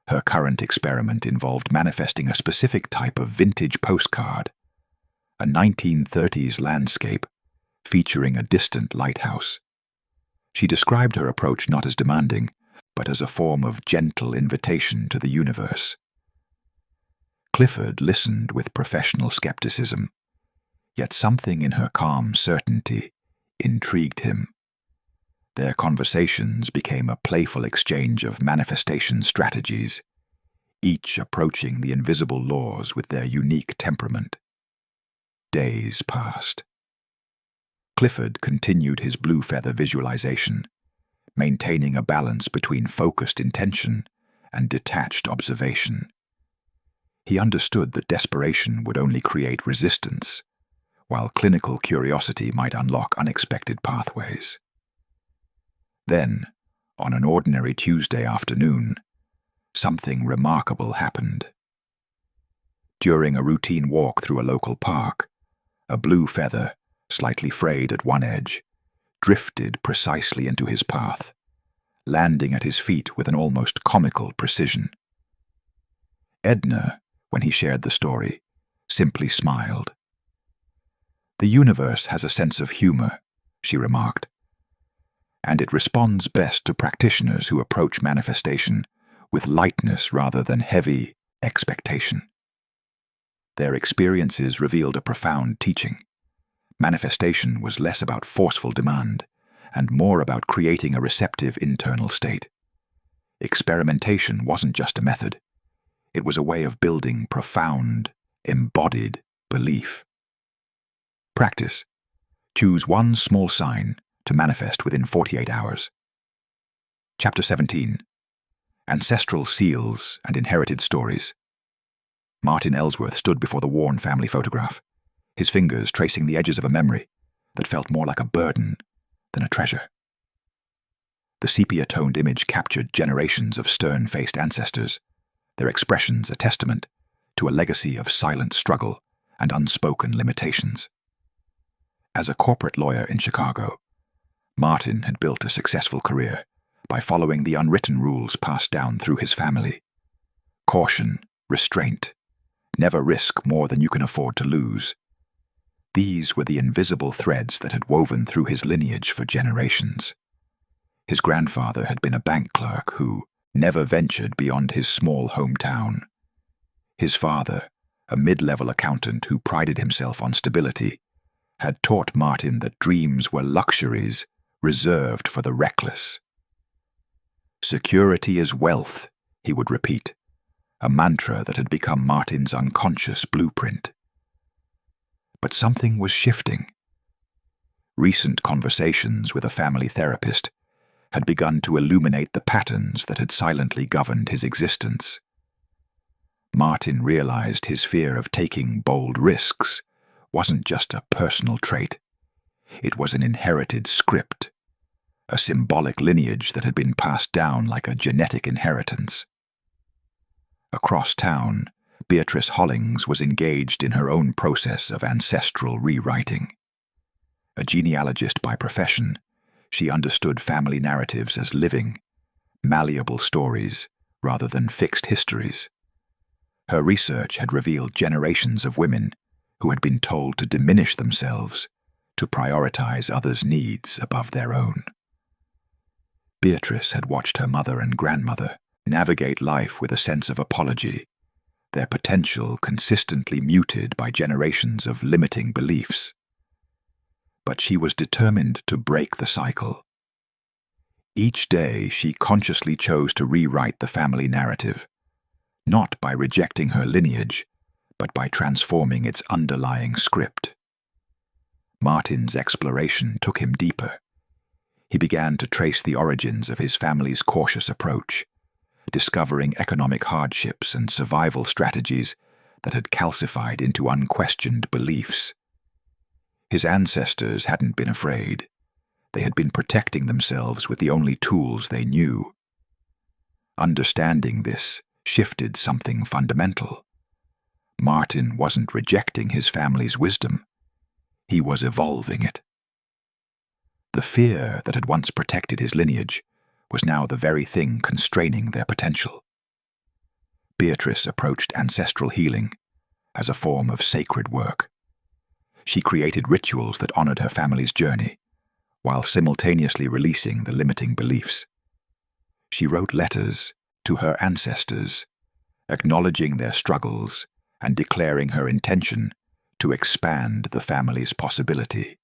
Her current experiment involved manifesting a specific type of vintage postcard, a 1930s landscape featuring a distant lighthouse. She described her approach not as demanding, but as a form of gentle invitation to the universe. Clifford listened with professional skepticism, yet something in her calm certainty intrigued him. Their conversations became a playful exchange of manifestation strategies, each approaching the invisible laws with their unique temperament. Days passed. Clifford continued his blue feather visualization, maintaining a balance between focused intention and detached observation. He understood that desperation would only create resistance, while clinical curiosity might unlock unexpected pathways. Then, on an ordinary Tuesday afternoon, something remarkable happened. During a routine walk through a local park, a blue feather, slightly frayed at one edge, drifted precisely into his path, landing at his feet with an almost comical precision. Edna, when he shared the story, simply smiled. "The universe has a sense of humor," she remarked, "and it responds best to practitioners who approach manifestation with lightness rather than heavy expectation." Their experiences revealed a profound teaching. Manifestation was less about forceful demand and more about creating a receptive internal state. Experimentation wasn't just a method. It was a way of building profound, embodied belief. Practice. Choose one small sign to manifest within 48 hours. Chapter 17. Ancestral Seals and Inherited Stories. Martin Ellsworth stood before the worn family photograph, his fingers tracing the edges of a memory that felt more like a burden than a treasure. The sepia-toned image captured generations of stern-faced ancestors, their expressions a testament to a legacy of silent struggle and unspoken limitations. As a corporate lawyer in Chicago, Martin had built a successful career by following the unwritten rules passed down through his family. Caution, restraint, never risk more than you can afford to lose. These were the invisible threads that had woven through his lineage for generations. His grandfather had been a bank clerk who never ventured beyond his small hometown. His father, a mid-level accountant who prided himself on stability, had taught Martin that dreams were luxuries reserved for the reckless. "Security is wealth," he would repeat, a mantra that had become Martin's unconscious blueprint. But something was shifting. Recent conversations with a family therapist had begun to illuminate the patterns that had silently governed his existence. Martin realized his fear of taking bold risks wasn't just a personal trait. It was an inherited script, a symbolic lineage that had been passed down like a genetic inheritance. Across town, Beatrice Hollings was engaged in her own process of ancestral rewriting. A genealogist by profession, she understood family narratives as living, malleable stories rather than fixed histories. Her research had revealed generations of women who had been told to diminish themselves, to prioritize others' needs above their own. Beatrice had watched her mother and grandmother navigate life with a sense of apology, their potential consistently muted by generations of limiting beliefs. But she was determined to break the cycle. Each day she consciously chose to rewrite the family narrative, not by rejecting her lineage, but by transforming its underlying script. Martin's exploration took him deeper. He began to trace the origins of his family's cautious approach, discovering economic hardships and survival strategies that had calcified into unquestioned beliefs. His ancestors hadn't been afraid. They had been protecting themselves with the only tools they knew. Understanding this shifted something fundamental. Martin wasn't rejecting his family's wisdom. He was evolving it. The fear that had once protected his lineage was now the very thing constraining their potential. Beatrice approached ancestral healing as a form of sacred work. She created rituals that honored her family's journey, while simultaneously releasing the limiting beliefs. She wrote letters to her ancestors, acknowledging their struggles and declaring her intention to expand the family's possibility.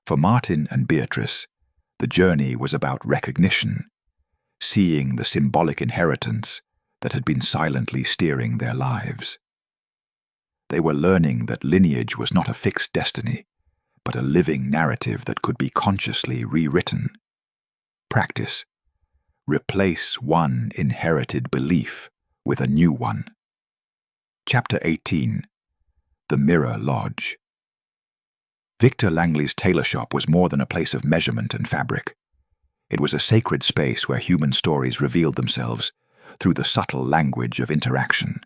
For Martin and Beatrice, the journey was about recognition, seeing the symbolic inheritance that had been silently steering their lives. They were learning that lineage was not a fixed destiny, but a living narrative that could be consciously rewritten. Practice. Replace one inherited belief with a new one. Chapter 18. The Mirror Lodge. Victor Langley's tailor shop was more than a place of measurement and fabric. It was a sacred space where human stories revealed themselves through the subtle language of interaction.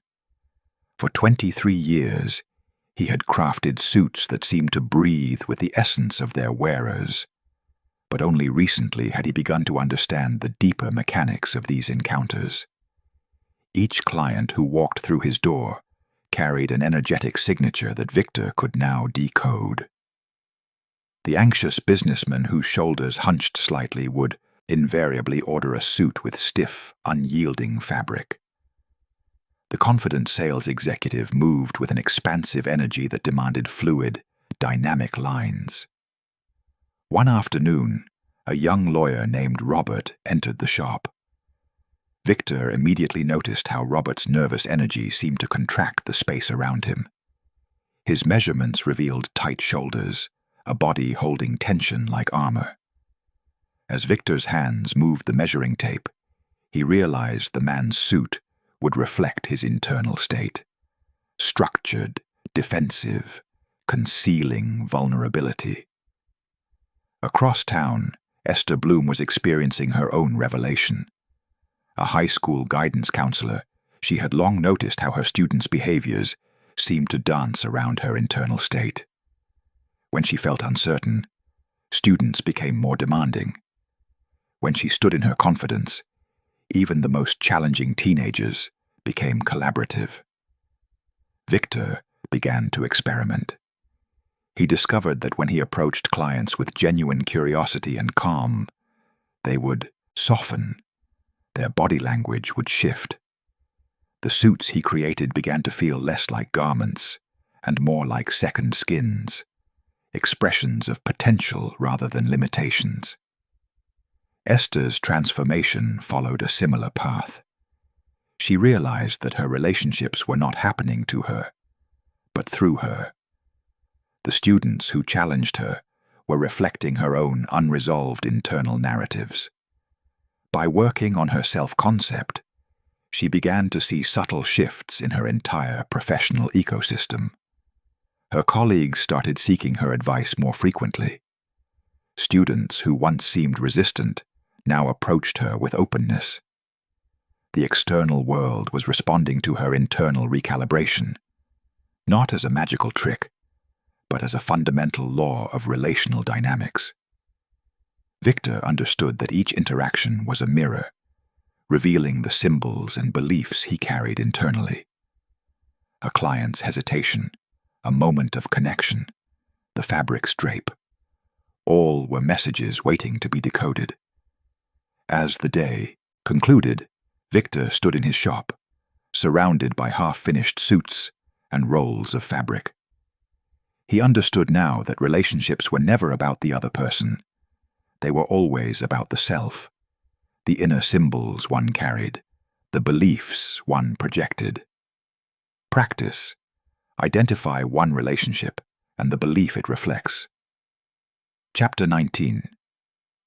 For 23 years, he had crafted suits that seemed to breathe with the essence of their wearers. But only recently had he begun to understand the deeper mechanics of these encounters. Each client who walked through his door carried an energetic signature that Victor could now decode. The anxious businessman whose shoulders hunched slightly would invariably order a suit with stiff, unyielding fabric. The confident sales executive moved with an expansive energy that demanded fluid, dynamic lines. One afternoon, a young lawyer named Robert entered the shop. Victor immediately noticed how Robert's nervous energy seemed to contract the space around him. His measurements revealed tight shoulders, a body holding tension like armor. As Victor's hands moved the measuring tape, he realized the man's suit would reflect his internal state. Structured, defensive, concealing vulnerability. Across town, Esther Bloom was experiencing her own revelation. A high school guidance counselor, she had long noticed how her students' behaviors seemed to dance around her internal state. When she felt uncertain, students became more demanding. When she stood in her confidence, even the most challenging teenagers became collaborative. Victor began to experiment. He discovered that when he approached clients with genuine curiosity and calm, they would soften. Their body language would shift. The suits he created began to feel less like garments and more like second skins, expressions of potential rather than limitations. Esther's transformation followed a similar path. She realized that her relationships were not happening to her, but through her. The students who challenged her were reflecting her own unresolved internal narratives. By working on her self-concept, she began to see subtle shifts in her entire professional ecosystem. Her colleagues started seeking her advice more frequently. Students who once seemed resistant now approached her with openness. The external world was responding to her internal recalibration, not as a magical trick, but as a fundamental law of relational dynamics. Victor understood that each interaction was a mirror, revealing the symbols and beliefs he carried internally. A client's hesitation, a moment of connection, the fabric's drape, all were messages waiting to be decoded. As the day concluded, Victor stood in his shop, surrounded by half-finished suits and rolls of fabric. He understood now that relationships were never about the other person. They were always about the self, the inner symbols one carried, the beliefs one projected. Practice. Identify one relationship and the belief it reflects. Chapter 19.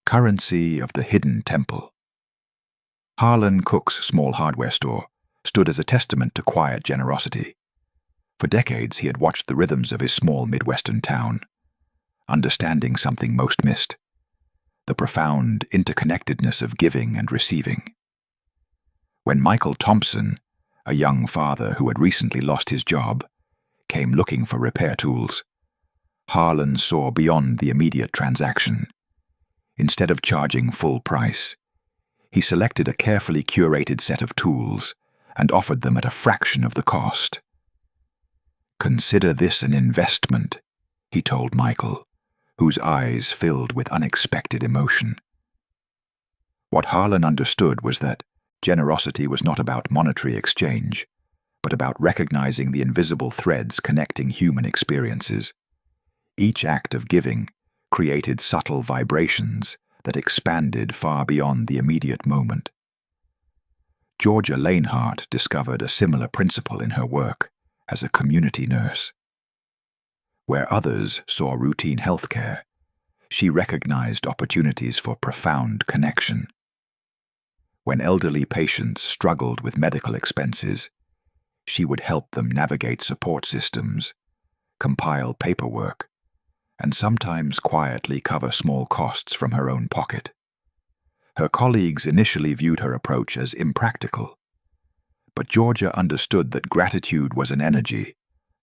Currency of the Hidden Temple. Harlan Cook's small hardware store stood as a testament to quiet generosity. For decades he had watched the rhythms of his small Midwestern town, understanding something most missed: the profound interconnectedness of giving and receiving. When Michael Thompson, a young father who had recently lost his job, came looking for repair tools, Harlan saw beyond the immediate transaction. Instead of charging full price, he selected a carefully curated set of tools and offered them at a fraction of the cost. "Consider this an investment," he told Michael, whose eyes filled with unexpected emotion. What Harlan understood was that generosity was not about monetary exchange, but about recognizing the invisible threads connecting human experiences. Each act of giving created subtle vibrations that expanded far beyond the immediate moment. Georgia Lanehart discovered a similar principle in her work as a community nurse. Where others saw routine healthcare, she recognized opportunities for profound connection. When elderly patients struggled with medical expenses, she would help them navigate support systems, compile paperwork, and sometimes quietly cover small costs from her own pocket. Her colleagues initially viewed her approach as impractical, but Georgia understood that gratitude was an energy,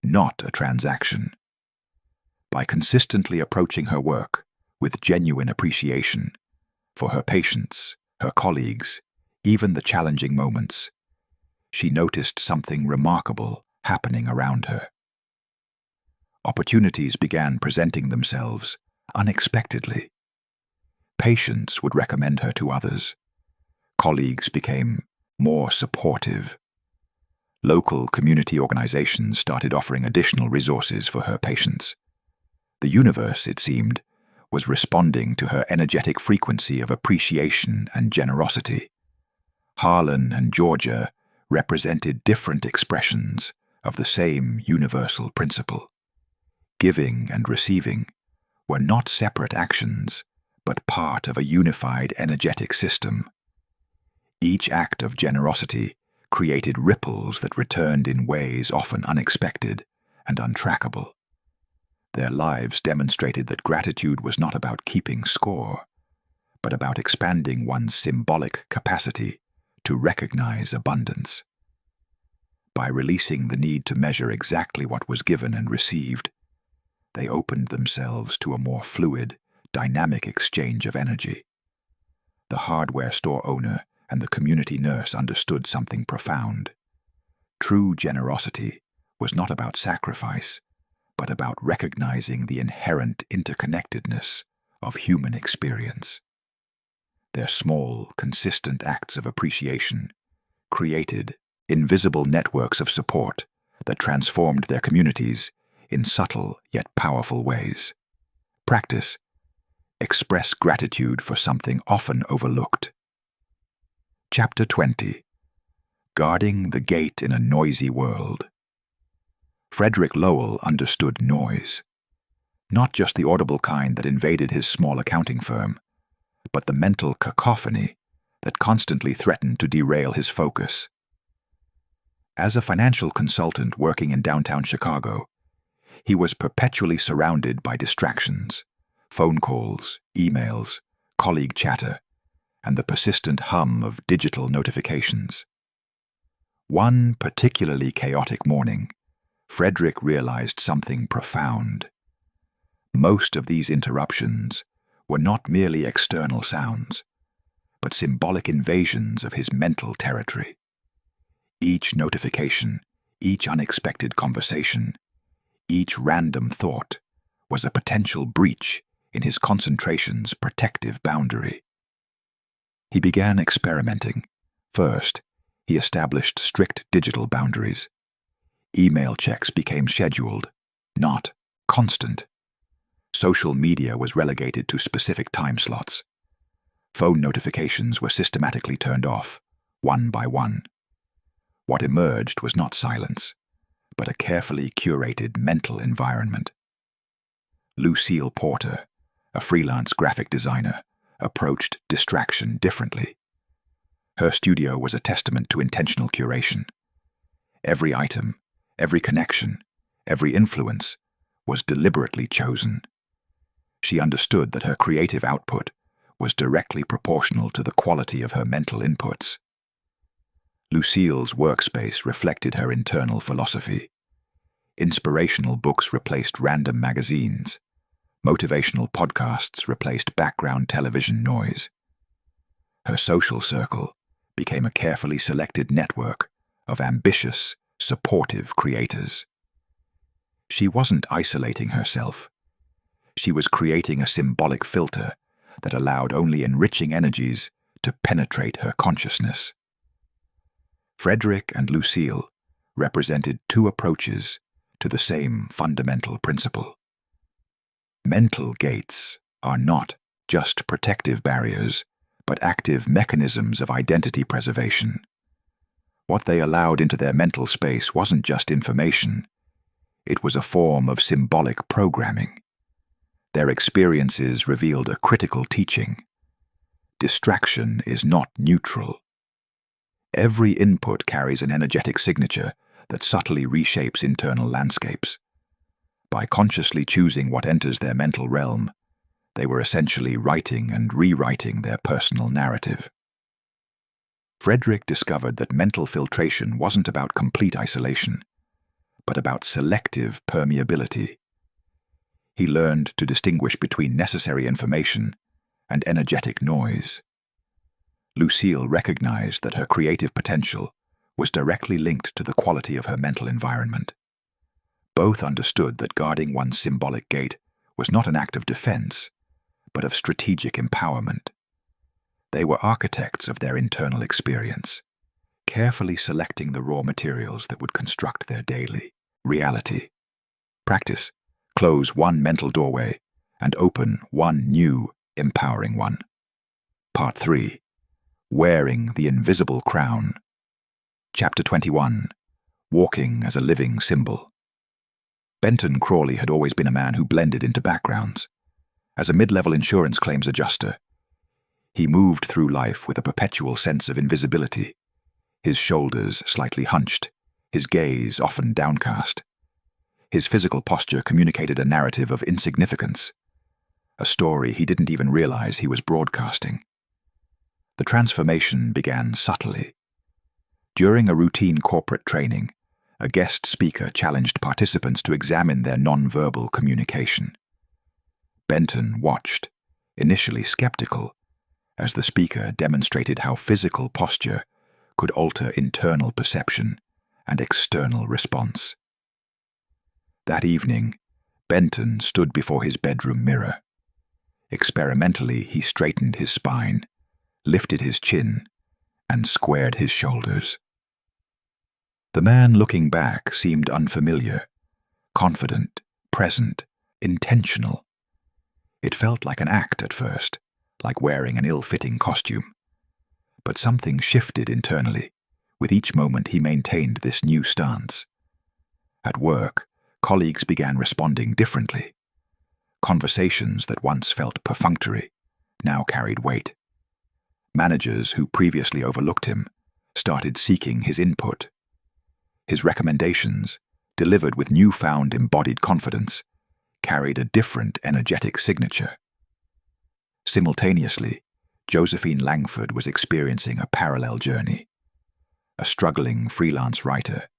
not a transaction. By consistently approaching her work with genuine appreciation for her patients, her colleagues, even the challenging moments, she noticed something remarkable happening around her. Opportunities began presenting themselves unexpectedly. Patients would recommend her to others. Colleagues became more supportive. Local community organizations started offering additional resources for her patients. The universe, it seemed, was responding to her energetic frequency of appreciation and generosity. Harlan and Georgia represented different expressions of the same universal principle. Giving and receiving were not separate actions, but part of a unified energetic system. Each act of generosity created ripples that returned in ways often unexpected and untrackable. Their lives demonstrated that gratitude was not about keeping score, but about expanding one's symbolic capacity to recognize abundance. By releasing the need to measure exactly what was given and received, they opened themselves to a more fluid, dynamic exchange of energy. The hardware store owner and the community nurse understood something profound. True generosity was not about sacrifice, but about recognizing the inherent interconnectedness of human experience. Their small, consistent acts of appreciation created invisible networks of support that transformed their communities in subtle yet powerful ways. Practice. Express gratitude for something often overlooked. Chapter 20. Guarding the Gate in a Noisy World. Frederick Lowell understood noise. Not just the audible kind that invaded his small accounting firm, but the mental cacophony that constantly threatened to derail his focus. As a financial consultant working in downtown Chicago, he was perpetually surrounded by distractions, phone calls, emails, colleague chatter, and the persistent hum of digital notifications. One particularly chaotic morning, Frederick realized something profound. Most of these interruptions were not merely external sounds, but symbolic invasions of his mental territory. Each notification, each unexpected conversation, each random thought was a potential breach in his concentration's protective boundary. He began experimenting. First, he established strict digital boundaries. Email checks became scheduled, not constant. Social media was relegated to specific time slots. Phone notifications were systematically turned off, one by one. What emerged was not silence, but a carefully curated mental environment. Lucille Porter, a freelance graphic designer, approached distraction differently. Her studio was a testament to intentional curation. Every item, every connection, every influence was deliberately chosen. She understood that her creative output was directly proportional to the quality of her mental inputs. Lucille's workspace reflected her internal philosophy. Inspirational books replaced random magazines. Motivational podcasts replaced background television noise. Her social circle became a carefully selected network of ambitious, supportive creators. She wasn't isolating herself. She was creating a symbolic filter that allowed only enriching energies to penetrate her consciousness. Frederick and Lucille represented two approaches to the same fundamental principle. Mental gates are not just protective barriers, but active mechanisms of identity preservation. What they allowed into their mental space wasn't just information, it was a form of symbolic programming. Their experiences revealed a critical teaching. Distraction is not neutral. Every input carries an energetic signature that subtly reshapes internal landscapes. By consciously choosing what enters their mental realm, they were essentially writing and rewriting their personal narrative. Frederick discovered that mental filtration wasn't about complete isolation, but about selective permeability. He learned to distinguish between necessary information and energetic noise. Lucille recognized that her creative potential was directly linked to the quality of her mental environment. Both understood that guarding one's symbolic gate was not an act of defense, but of strategic empowerment. They were architects of their internal experience, carefully selecting the raw materials that would construct their daily reality. Practice: close one mental doorway and open one new, empowering one. Part 3. Wearing the Invisible Crown. Chapter 21. Walking as a Living Symbol. Benton Crawley had always been a man who blended into backgrounds. As a mid-level insurance claims adjuster, he moved through life with a perpetual sense of invisibility, his shoulders slightly hunched, his gaze often downcast. His physical posture communicated a narrative of insignificance, a story he didn't even realize he was broadcasting. The transformation began subtly. During a routine corporate training, a guest speaker challenged participants to examine their non-verbal communication. Benton watched, initially skeptical, as the speaker demonstrated how physical posture could alter internal perception and external response. That evening, Benton stood before his bedroom mirror. Experimentally, he straightened his spine, lifted his chin, and squared his shoulders. The man looking back seemed unfamiliar, confident, present, intentional. It felt like an act at first, like wearing an ill-fitting costume. But something shifted internally. With each moment he maintained this new stance. At work, colleagues began responding differently. Conversations that once felt perfunctory now carried weight. Managers who previously overlooked him started seeking his input. His recommendations, delivered with newfound embodied confidence, carried a different energetic signature. Simultaneously, Josephine Langford was experiencing a parallel journey. A struggling freelance writer,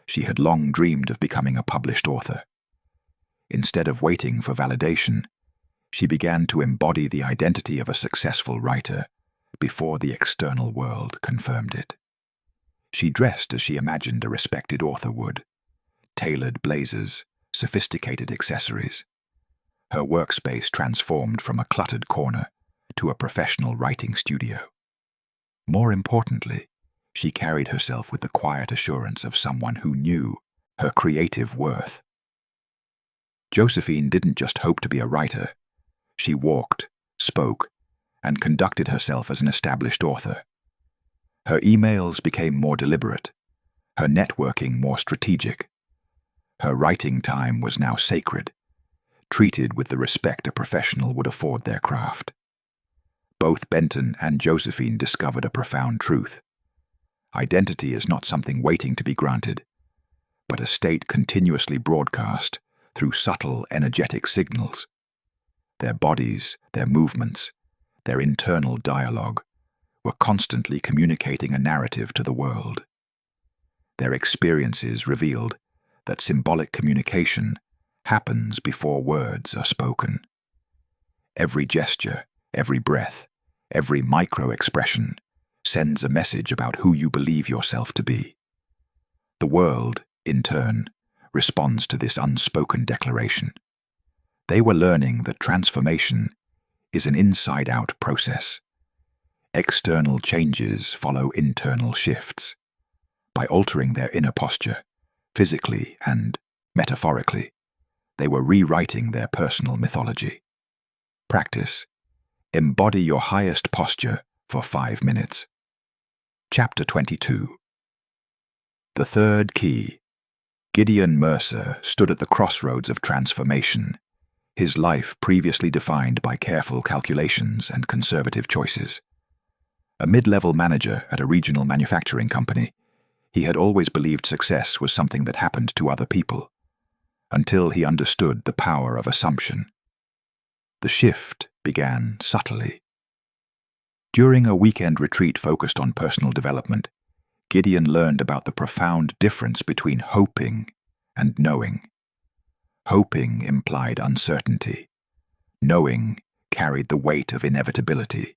she had long dreamed of becoming a published author. Instead of waiting for validation, she began to embody the identity of a successful writer before the external world confirmed it. She dressed as she imagined a respected author would: tailored blazers, sophisticated accessories. Her workspace transformed from a cluttered corner to a professional writing studio. More importantly, she carried herself with the quiet assurance of someone who knew her creative worth. Josephine didn't just hope to be a writer. She walked, spoke, and conducted herself as an established author. Her emails became more deliberate, her networking more strategic. Her writing time was now sacred, treated with the respect a professional would afford their craft. Both Benton and Josephine discovered a profound truth. Identity is not something waiting to be granted, but a state continuously broadcast through subtle energetic signals. Their bodies, their movements, their internal dialogue were constantly communicating a narrative to the world. Their experiences revealed that symbolic communication happens before words are spoken. Every gesture, every breath, every micro-expression sends a message about who you believe yourself to be. The world, in turn, responds to this unspoken declaration. They were learning that transformation is an inside-out process. External changes follow internal shifts. By altering their inner posture, physically and metaphorically, they were rewriting their personal mythology. Practice. Embody your highest posture for 5 minutes. Chapter 22. The third key. Gideon Mercer stood at the crossroads of transformation, his life previously defined by careful calculations and conservative choices. A mid-level manager at a regional manufacturing company, he had always believed success was something that happened to other people, until he understood the power of assumption. The shift began subtly. During a weekend retreat focused on personal development, Gideon learned about the profound difference between hoping and knowing. Hoping implied uncertainty. Knowing carried the weight of inevitability.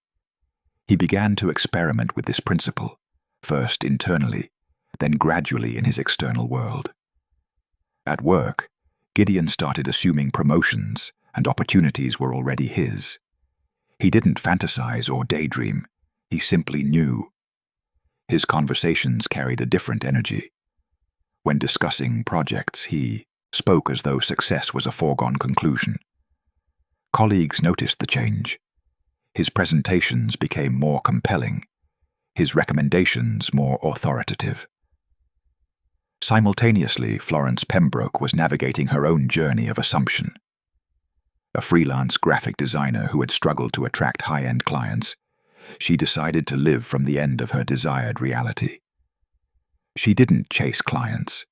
He began to experiment with this principle, first internally, then gradually in his external world. At work, Gideon started assuming promotions and opportunities were already his. He didn't fantasize or daydream, he simply knew. His conversations carried a different energy. When discussing projects, he spoke as though success was a foregone conclusion. Colleagues noticed the change. His presentations became more compelling, his recommendations more authoritative. Simultaneously, Florence Pembroke was navigating her own journey of assumption. A freelance graphic designer who had struggled to attract high-end clients, she decided to live from the end of her desired reality. She didn't chase clients.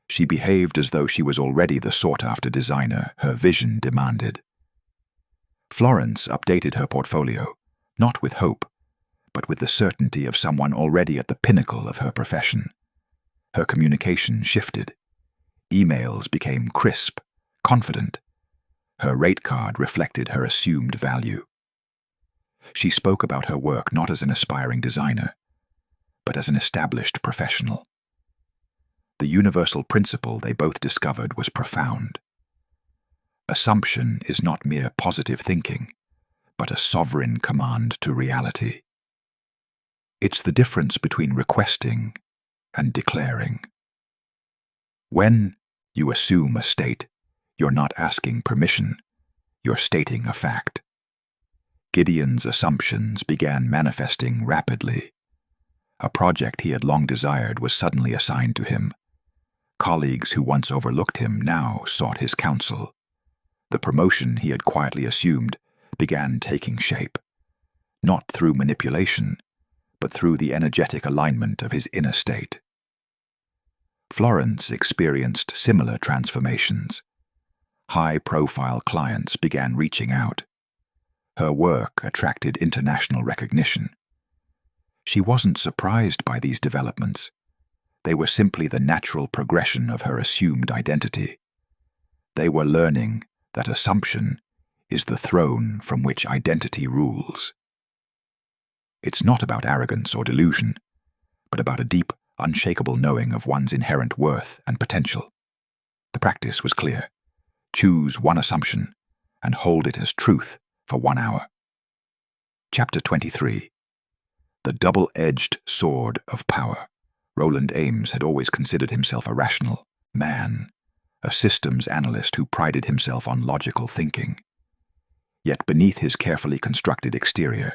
She behaved as though she was already the sought-after designer her vision demanded. Florence updated her portfolio, not with hope, but with the certainty of someone already at the pinnacle of her profession. Her communication shifted. Emails became crisp, confident. Her rate card reflected her assumed value. She spoke about her work not as an aspiring designer, but as an established professional. The universal principle they both discovered was profound. Assumption is not mere positive thinking, but a sovereign command to reality. It's the difference between requesting and declaring. When you assume a state, you're not asking permission, you're stating a fact. Gideon's assumptions began manifesting rapidly. A project he had long desired was suddenly assigned to him. Colleagues who once overlooked him now sought his counsel. The promotion he had quietly assumed began taking shape, not through manipulation, but through the energetic alignment of his inner state. Florence experienced similar transformations. High-profile clients began reaching out. Her work attracted international recognition. She wasn't surprised by these developments. They were simply the natural progression of her assumed identity. They were learning that assumption is the throne from which identity rules. It's not about arrogance or delusion, but about a deep, unshakable knowing of one's inherent worth and potential. The practice was clear. Choose one assumption and hold it as truth for 1 hour. Chapter 23. The double-edged sword of power. Roland Ames had always considered himself a rational man, a systems analyst who prided himself on logical thinking. Yet beneath his carefully constructed exterior,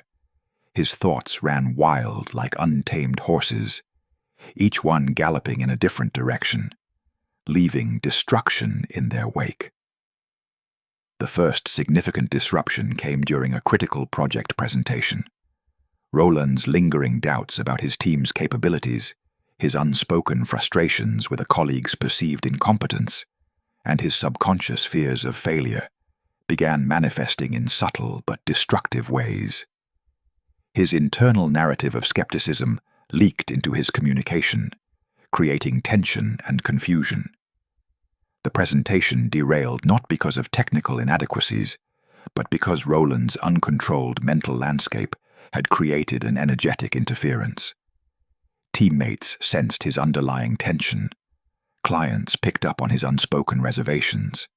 his thoughts ran wild like untamed horses, each one galloping in a different direction, leaving destruction in their wake. The first significant disruption came during a critical project presentation. Roland's lingering doubts about his team's capabilities, his unspoken frustrations with a colleague's perceived incompetence, and his subconscious fears of failure began manifesting in subtle but destructive ways. His internal narrative of skepticism leaked into his communication, creating tension and confusion. The presentation derailed not because of technical inadequacies, but because Roland's uncontrolled mental landscape had created an energetic interference. Teammates sensed his underlying tension. Clients picked up on his unspoken reservations.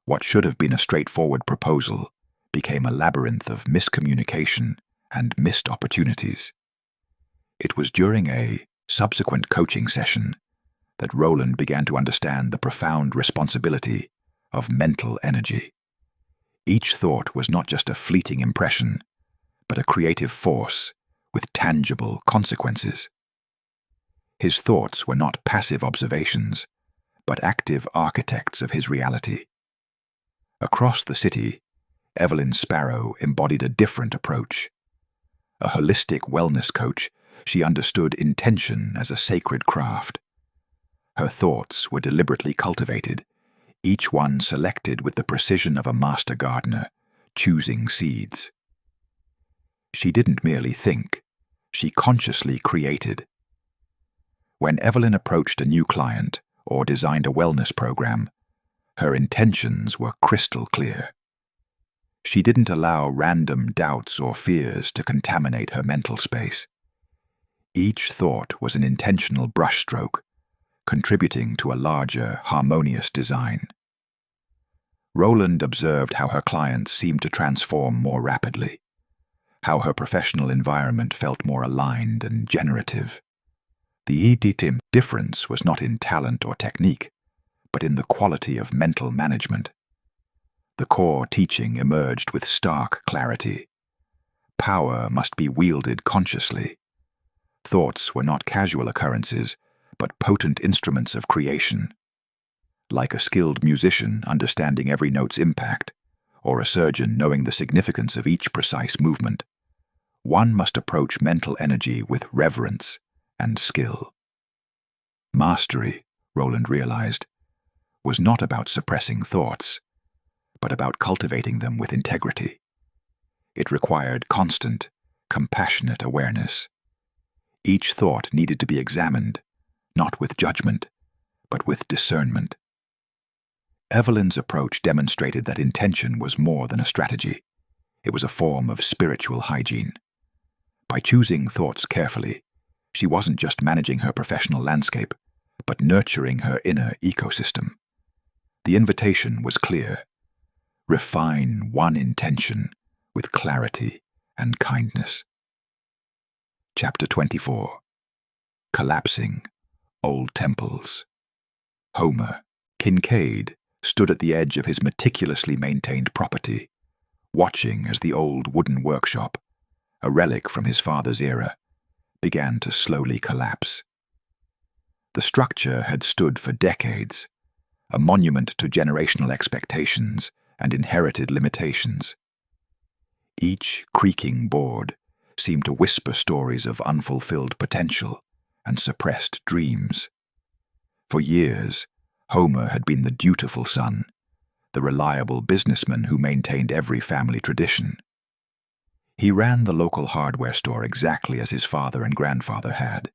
What should have been a straightforward proposal became a labyrinth of miscommunication and missed opportunities. It was during a subsequent coaching session that Roland began to understand the profound responsibility of mental energy. Each thought was not just a fleeting impression, but a creative force with tangible consequences. His thoughts were not passive observations, but active architects of his reality. Across the city, Evelyn Sparrow embodied a different approach. A holistic wellness coach, she understood intention as a sacred craft. Her thoughts were deliberately cultivated, each one selected with the precision of a master gardener, choosing seeds. She didn't merely think, she consciously created. When Evelyn approached a new client or designed a wellness program, her intentions were crystal clear. She didn't allow random doubts or fears to contaminate her mental space. Each thought was an intentional brushstroke, contributing to a larger, harmonious design. Roland observed how her clients seemed to transform more rapidly, how her professional environment felt more aligned and generative. The difference was not in talent or technique, but in the quality of mental management. The core teaching emerged with stark clarity. Power must be wielded consciously. Thoughts were not casual occurrences, but potent instruments of creation. Like a skilled musician understanding every note's impact, or a surgeon knowing the significance of each precise movement, one must approach mental energy with reverence and skill. Mastery, Roland realized, was not about suppressing thoughts, but about cultivating them with integrity. It required constant, compassionate awareness. Each thought needed to be examined, not with judgment, but with discernment. Evelyn's approach demonstrated that intention was more than a strategy. It was a form of spiritual hygiene. By choosing thoughts carefully, she wasn't just managing her professional landscape, but nurturing her inner ecosystem. The invitation was clear. Refine one intention with clarity and kindness. Chapter 24. Collapsing Old Temples. Homer Kincaid stood at the edge of his meticulously maintained property, watching as the old wooden workshop, a relic from his father's era, began to slowly collapse. The structure had stood for decades, a monument to generational expectations and inherited limitations. Each creaking board seemed to whisper stories of unfulfilled potential and suppressed dreams. For years, Homer had been the dutiful son, the reliable businessman who maintained every family tradition. He ran the local hardware store exactly as his father and grandfather had,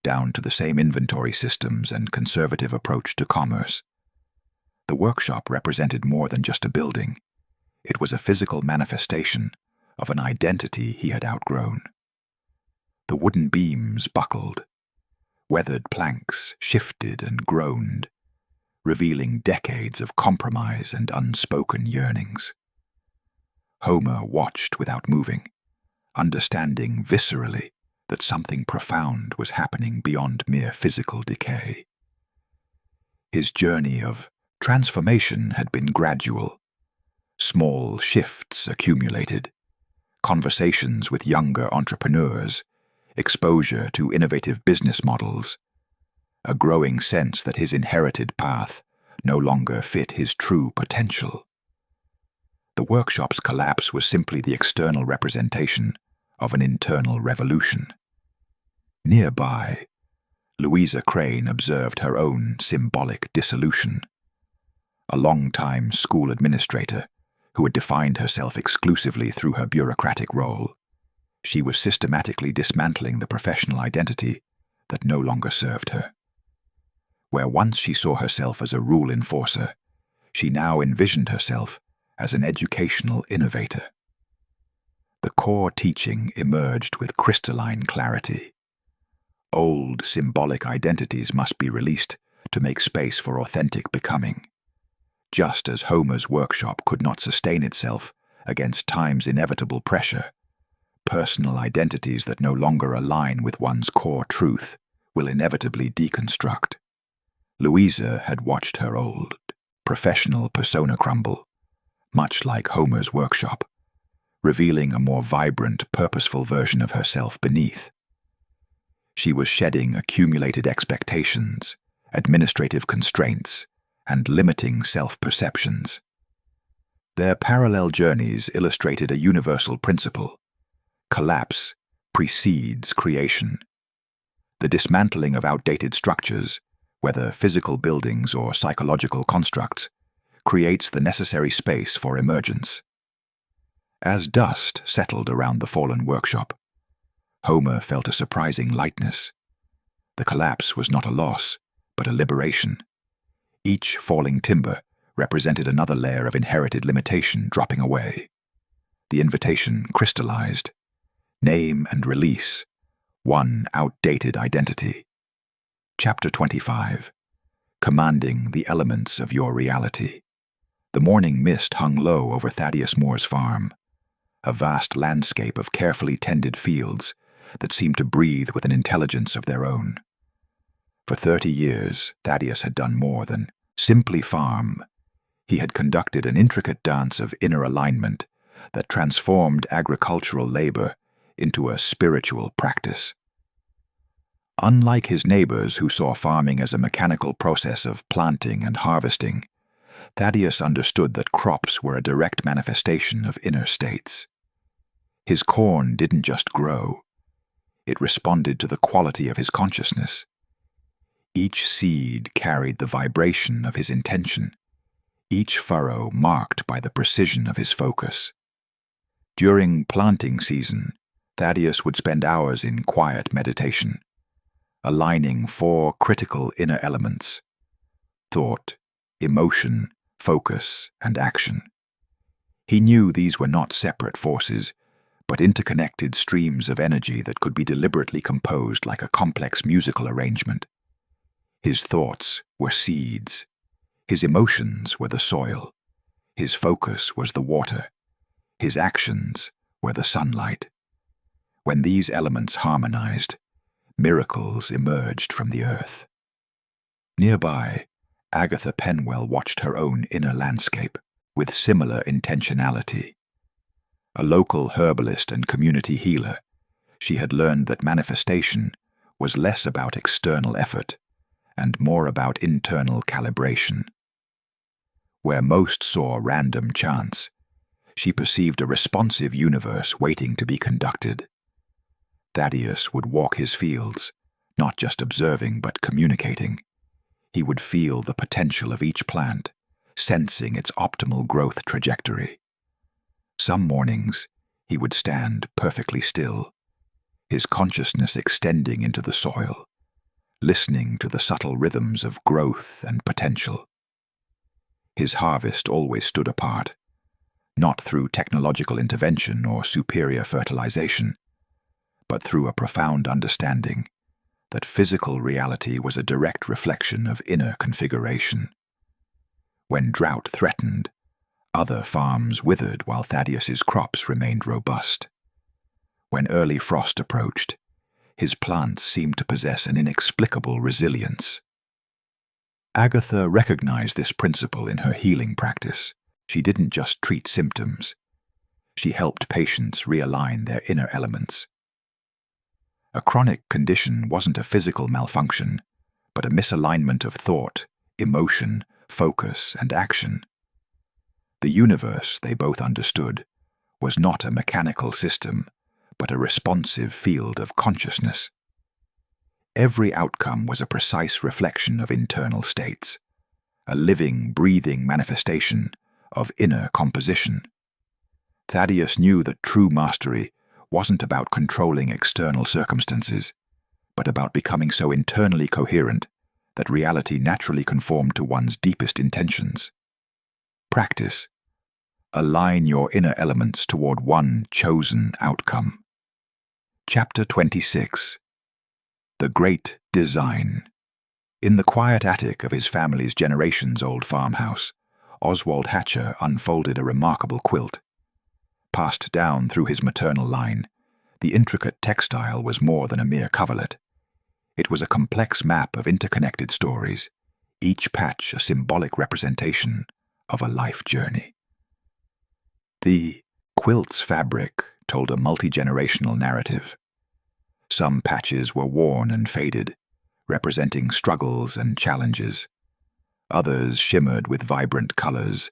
down to the same inventory systems and conservative approach to commerce. The workshop represented more than just a building. It was a physical manifestation of an identity he had outgrown. The wooden beams buckled. Weathered planks shifted and groaned, revealing decades of compromise and unspoken yearnings. Homer watched without moving, understanding viscerally that something profound was happening beyond mere physical decay. His journey of transformation had been gradual. Small shifts accumulated. Conversations with younger entrepreneurs, exposure to innovative business models, a growing sense that his inherited path no longer fit his true potential. The workshop's collapse was simply the external representation of an internal revolution. Nearby, Louisa Crane observed her own symbolic dissolution. A long-time school administrator who had defined herself exclusively through her bureaucratic role, she was systematically dismantling the professional identity that no longer served her. Where once she saw herself as a rule enforcer, she now envisioned herself as an educational innovator. The core teaching emerged with crystalline clarity. Old symbolic identities must be released to make space for authentic becoming. Just as Homer's workshop could not sustain itself against time's inevitable pressure, personal identities that no longer align with one's core truth will inevitably deconstruct. Louisa had watched her old, professional persona crumble, much like Homer's workshop, revealing a more vibrant, purposeful version of herself beneath. She was shedding accumulated expectations, administrative constraints, and limiting self-perceptions. Their parallel journeys illustrated a universal principle: collapse precedes creation. The dismantling of outdated structures, whether physical buildings or psychological constructs, creates the necessary space for emergence. As dust settled around the fallen workshop, Homer felt a surprising lightness. The collapse was not a loss, but a liberation. Each falling timber represented another layer of inherited limitation dropping away. The invitation crystallized: name and release, one outdated identity. Chapter 25. Commanding the Elements of Your Reality. The morning mist hung low over Thaddeus Moore's farm, a vast landscape of carefully tended fields that seemed to breathe with an intelligence of their own. For 30 years, Thaddeus had done more than simply farm. He had conducted an intricate dance of inner alignment that transformed agricultural labor into a spiritual practice. Unlike his neighbors who saw farming as a mechanical process of planting and harvesting, Thaddeus understood that crops were a direct manifestation of inner states. His corn didn't just grow. It responded to the quality of his consciousness. Each seed carried the vibration of his intention, each furrow marked by the precision of his focus. During planting season, Thaddeus would spend hours in quiet meditation, aligning 4 critical inner elements: thought, emotion, focus, and action. He knew these were not separate forces, but interconnected streams of energy that could be deliberately composed like a complex musical arrangement. His thoughts were seeds. His emotions were the soil. His focus was the water. His actions were the sunlight. When these elements harmonized, miracles emerged from the earth. Nearby, Agatha Penwell watched her own inner landscape with similar intentionality. A local herbalist and community healer, she had learned that manifestation was less about external effort and more about internal calibration. Where most saw random chance, she perceived a responsive universe waiting to be conducted. Thaddeus would walk his fields, not just observing but communicating. He would feel the potential of each plant, sensing its optimal growth trajectory. Some mornings, he would stand perfectly still, his consciousness extending into the soil, listening to the subtle rhythms of growth and potential. His harvest always stood apart, not through technological intervention or superior fertilization, but through a profound understanding that physical reality was a direct reflection of inner configuration. When drought threatened, other farms withered while Thaddeus's crops remained robust. When early frost approached, his plants seemed to possess an inexplicable resilience. Agatha recognized this principle in her healing practice. She didn't just treat symptoms. She helped patients realign their inner elements. A chronic condition wasn't a physical malfunction, but a misalignment of thought, emotion, focus, and action. The universe, they both understood, was not a mechanical system, but a responsive field of consciousness. Every outcome was a precise reflection of internal states, a living, breathing manifestation of inner composition. Thaddeus knew that true mastery wasn't about controlling external circumstances, but about becoming so internally coherent that reality naturally conformed to one's deepest intentions. Practice. Align your inner elements toward one chosen outcome. Chapter 26. The Great Design. In the quiet attic of his family's generations-old farmhouse, Oswald Hatcher unfolded a remarkable quilt. Passed down through his maternal line, the intricate textile was more than a mere coverlet. It was a complex map of interconnected stories, each patch a symbolic representation of a life journey. The quilt's fabric told a multi-generational narrative. Some patches were worn and faded, representing struggles and challenges. Others shimmered with vibrant colors,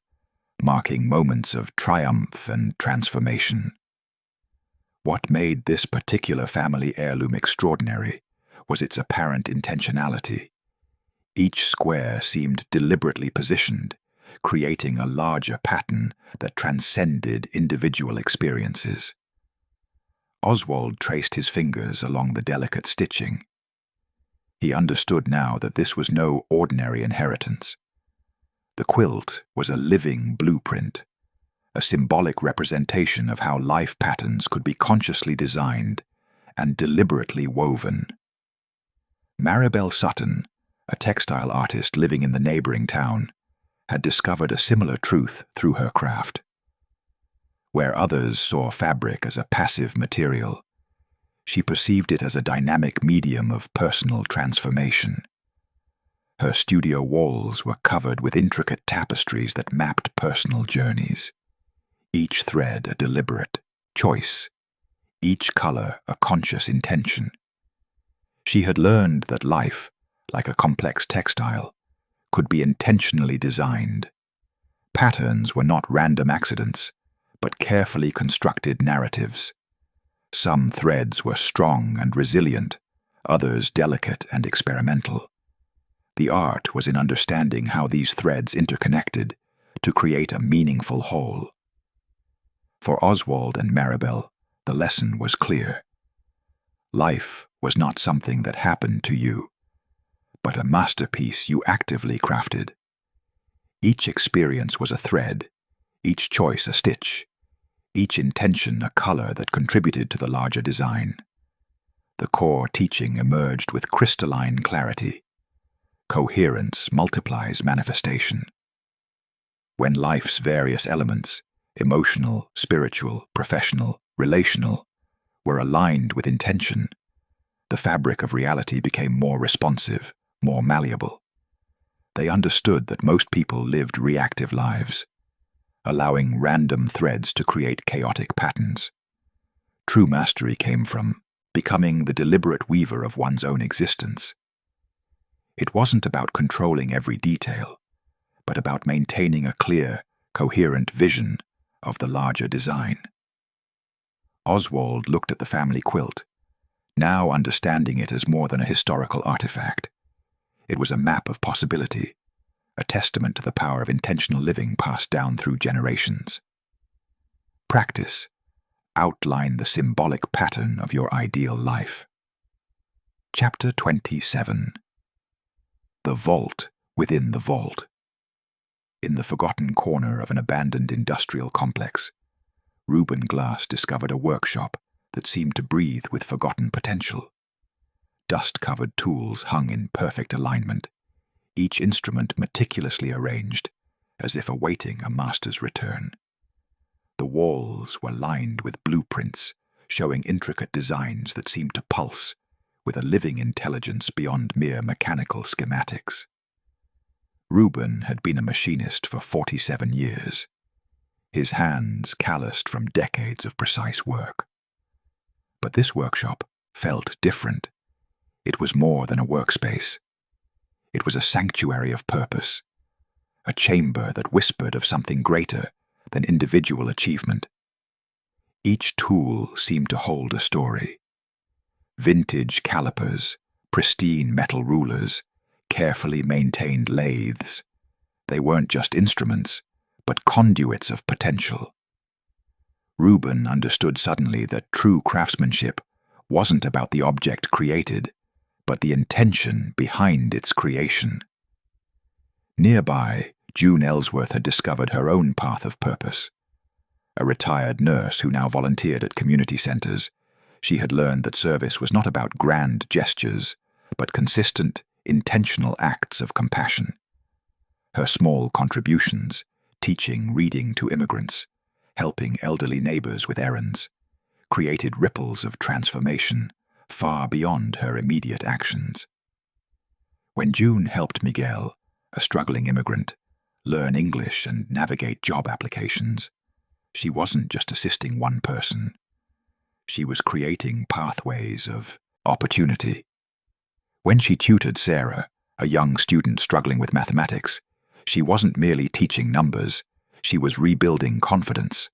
marking moments of triumph and transformation. What made this particular family heirloom extraordinary was its apparent intentionality. Each square seemed deliberately positioned, creating a larger pattern that transcended individual experiences. Oswald traced his fingers along the delicate stitching. He understood now that this was no ordinary inheritance. The quilt was a living blueprint, a symbolic representation of how life patterns could be consciously designed and deliberately woven. Maribel Sutton, a textile artist living in the neighboring town, had discovered a similar truth through her craft. Where others saw fabric as a passive material, she perceived it as a dynamic medium of personal transformation. Her studio walls were covered with intricate tapestries that mapped personal journeys, each thread a deliberate choice, each color a conscious intention. She had learned that life, like a complex textile, could be intentionally designed. Patterns were not random accidents, but carefully constructed narratives. Some threads were strong and resilient, others delicate and experimental. The art was in understanding how these threads interconnected to create a meaningful whole. For Oswald and Maribel, the lesson was clear. Life was not something that happened to you, but a masterpiece you actively crafted. Each experience was a thread, each choice a stitch, each intention a color that contributed to the larger design. The core teaching emerged with crystalline clarity. Coherence multiplies manifestation. When life's various elements, emotional, spiritual, professional, relational, were aligned with intention, the fabric of reality became more responsive, more malleable. They understood that most people lived reactive lives, allowing random threads to create chaotic patterns. True mastery came from becoming the deliberate weaver of one's own existence. It wasn't about controlling every detail, but about maintaining a clear, coherent vision of the larger design. Oswald looked at the family quilt, now understanding it as more than a historical artifact. It was a map of possibility, a testament to the power of intentional living passed down through generations. Practice. Outline the symbolic pattern of your ideal life. Chapter 27. The Vault Within the Vault. In the forgotten corner of an abandoned industrial complex, Reuben Glass discovered a workshop that seemed to breathe with forgotten potential. Dust-covered tools hung in perfect alignment, each instrument meticulously arranged, as if awaiting a master's return. The walls were lined with blueprints, showing intricate designs that seemed to pulse with a living intelligence beyond mere mechanical schematics. Reuben had been a machinist for 47 years, his hands calloused from decades of precise work. But this workshop felt different. It was more than a workspace. It was a sanctuary of purpose, a chamber that whispered of something greater than individual achievement. Each tool seemed to hold a story. Vintage calipers, pristine metal rulers, carefully maintained lathes. They weren't just instruments, but conduits of potential. Reuben understood suddenly that true craftsmanship wasn't about the object created, but the intention behind its creation. Nearby, June Ellsworth had discovered her own path of purpose. A retired nurse who now volunteered at community centers, she had learned that service was not about grand gestures, but consistent, intentional acts of compassion. Her small contributions, teaching reading to immigrants, helping elderly neighbors with errands, created ripples of transformation far beyond her immediate actions. When June helped Miguel, a struggling immigrant, learn English and navigate job applications, she wasn't just assisting one person. She was creating pathways of opportunity. When she tutored Sarah, a young student struggling with mathematics, she wasn't merely teaching numbers, she was rebuilding confidence.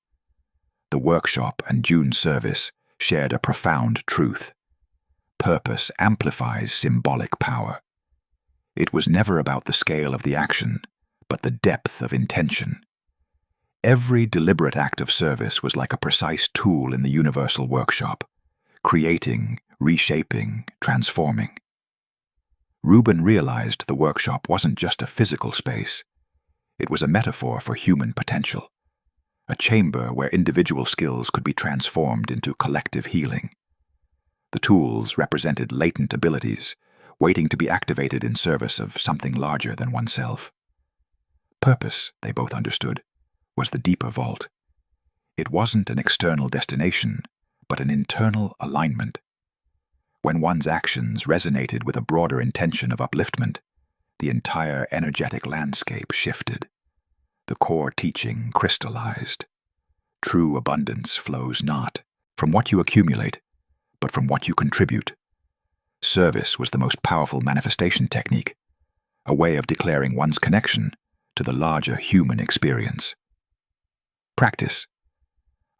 The workshop and June's service shared a profound truth. Purpose amplifies symbolic power. It was never about the scale of the action, but the depth of intention. Every deliberate act of service was like a precise tool in the universal workshop, creating, reshaping, transforming. Reuben realized the workshop wasn't just a physical space. It was a metaphor for human potential, a chamber where individual skills could be transformed into collective healing. The tools represented latent abilities, waiting to be activated in service of something larger than oneself. Purpose, they both understood, was the deeper vault. It wasn't an external destination, but an internal alignment. When one's actions resonated with a broader intention of upliftment, the entire energetic landscape shifted. The core teaching crystallized. True abundance flows not from what you accumulate, but from what you contribute. Service was the most powerful manifestation technique, a way of declaring one's connection to the larger human experience. Practice.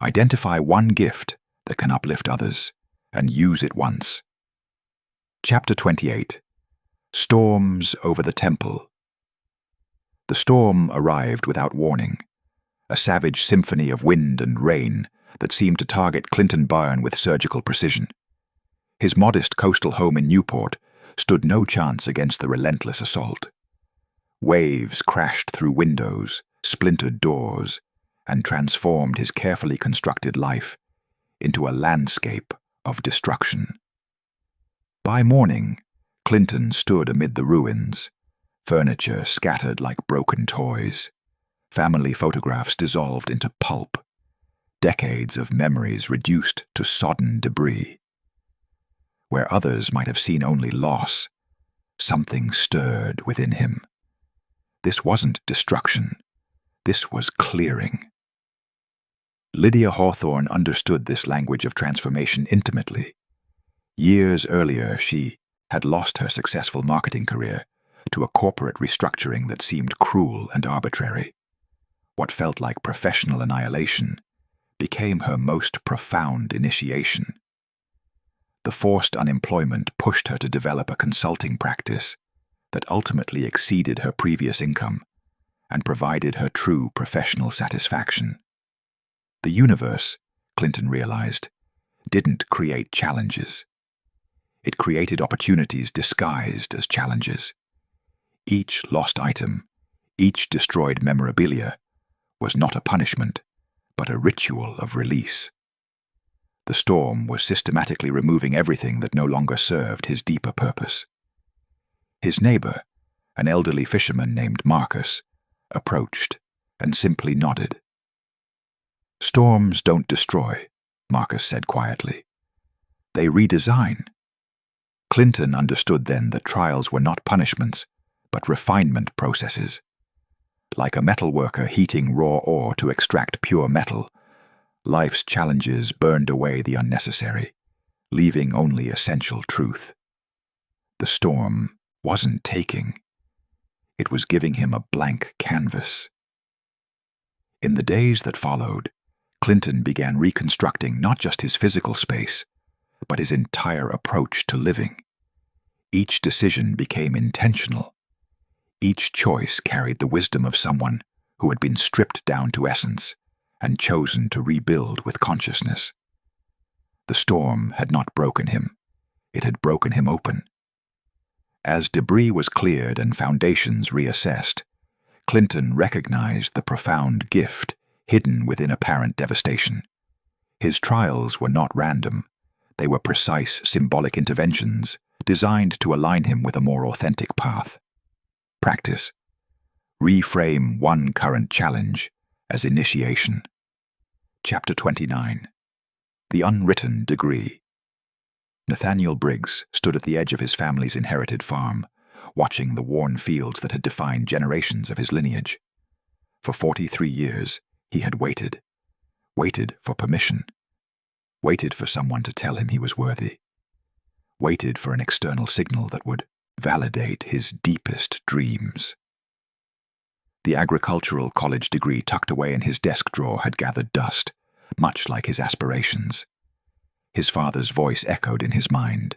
Identify one gift that can uplift others, and use it once. Chapter 28. Storms over the Temple. The storm arrived without warning, a savage symphony of wind and rain that seemed to target Clinton Byrne with surgical precision. His modest coastal home in Newport stood no chance against the relentless assault. Waves crashed through windows, splintered doors, and transformed his carefully constructed life into a landscape of destruction. By morning, Clinton stood amid the ruins, furniture scattered like broken toys, family photographs dissolved into pulp, decades of memories reduced to sodden debris. Where others might have seen only loss, something stirred within him. This wasn't destruction, this was clearing. Lydia Hawthorne understood this language of transformation intimately. Years earlier, she had lost her successful marketing career to a corporate restructuring that seemed cruel and arbitrary. What felt like professional annihilation became her most profound initiation. The forced unemployment pushed her to develop a consulting practice that ultimately exceeded her previous income and provided her true professional satisfaction. The universe, Clinton realized, didn't create challenges. It created opportunities disguised as challenges. Each lost item, each destroyed memorabilia, was not a punishment, but a ritual of release. The storm was systematically removing everything that no longer served his deeper purpose. His neighbor, an elderly fisherman named Marcus, approached and simply nodded. "Storms don't destroy," Marcus said quietly. "They redesign." Clinton understood then that trials were not punishments, but refinement processes. Like a metalworker heating raw ore to extract pure metal, life's challenges burned away the unnecessary, leaving only essential truth. The storm wasn't taking. It was giving him a blank canvas. In the days that followed, Clinton began reconstructing not just his physical space, but his entire approach to living. Each decision became intentional. Each choice carried the wisdom of someone who had been stripped down to essence and chosen to rebuild with consciousness. The storm had not broken him. It had broken him open. As debris was cleared and foundations reassessed, Clinton recognized the profound gift hidden within apparent devastation. His trials were not random. They were precise symbolic interventions designed to align him with a more authentic path. Practice. Reframe one current challenge as initiation. Chapter 29. The Unwritten Degree. Nathaniel Briggs stood at the edge of his family's inherited farm, watching the worn fields that had defined generations of his lineage. For 43 years, he had waited for permission, waited for someone to tell him he was worthy, waited for an external signal that would validate his deepest dreams. The agricultural college degree tucked away in his desk drawer had gathered dust, much like his aspirations. His father's voice echoed in his mind.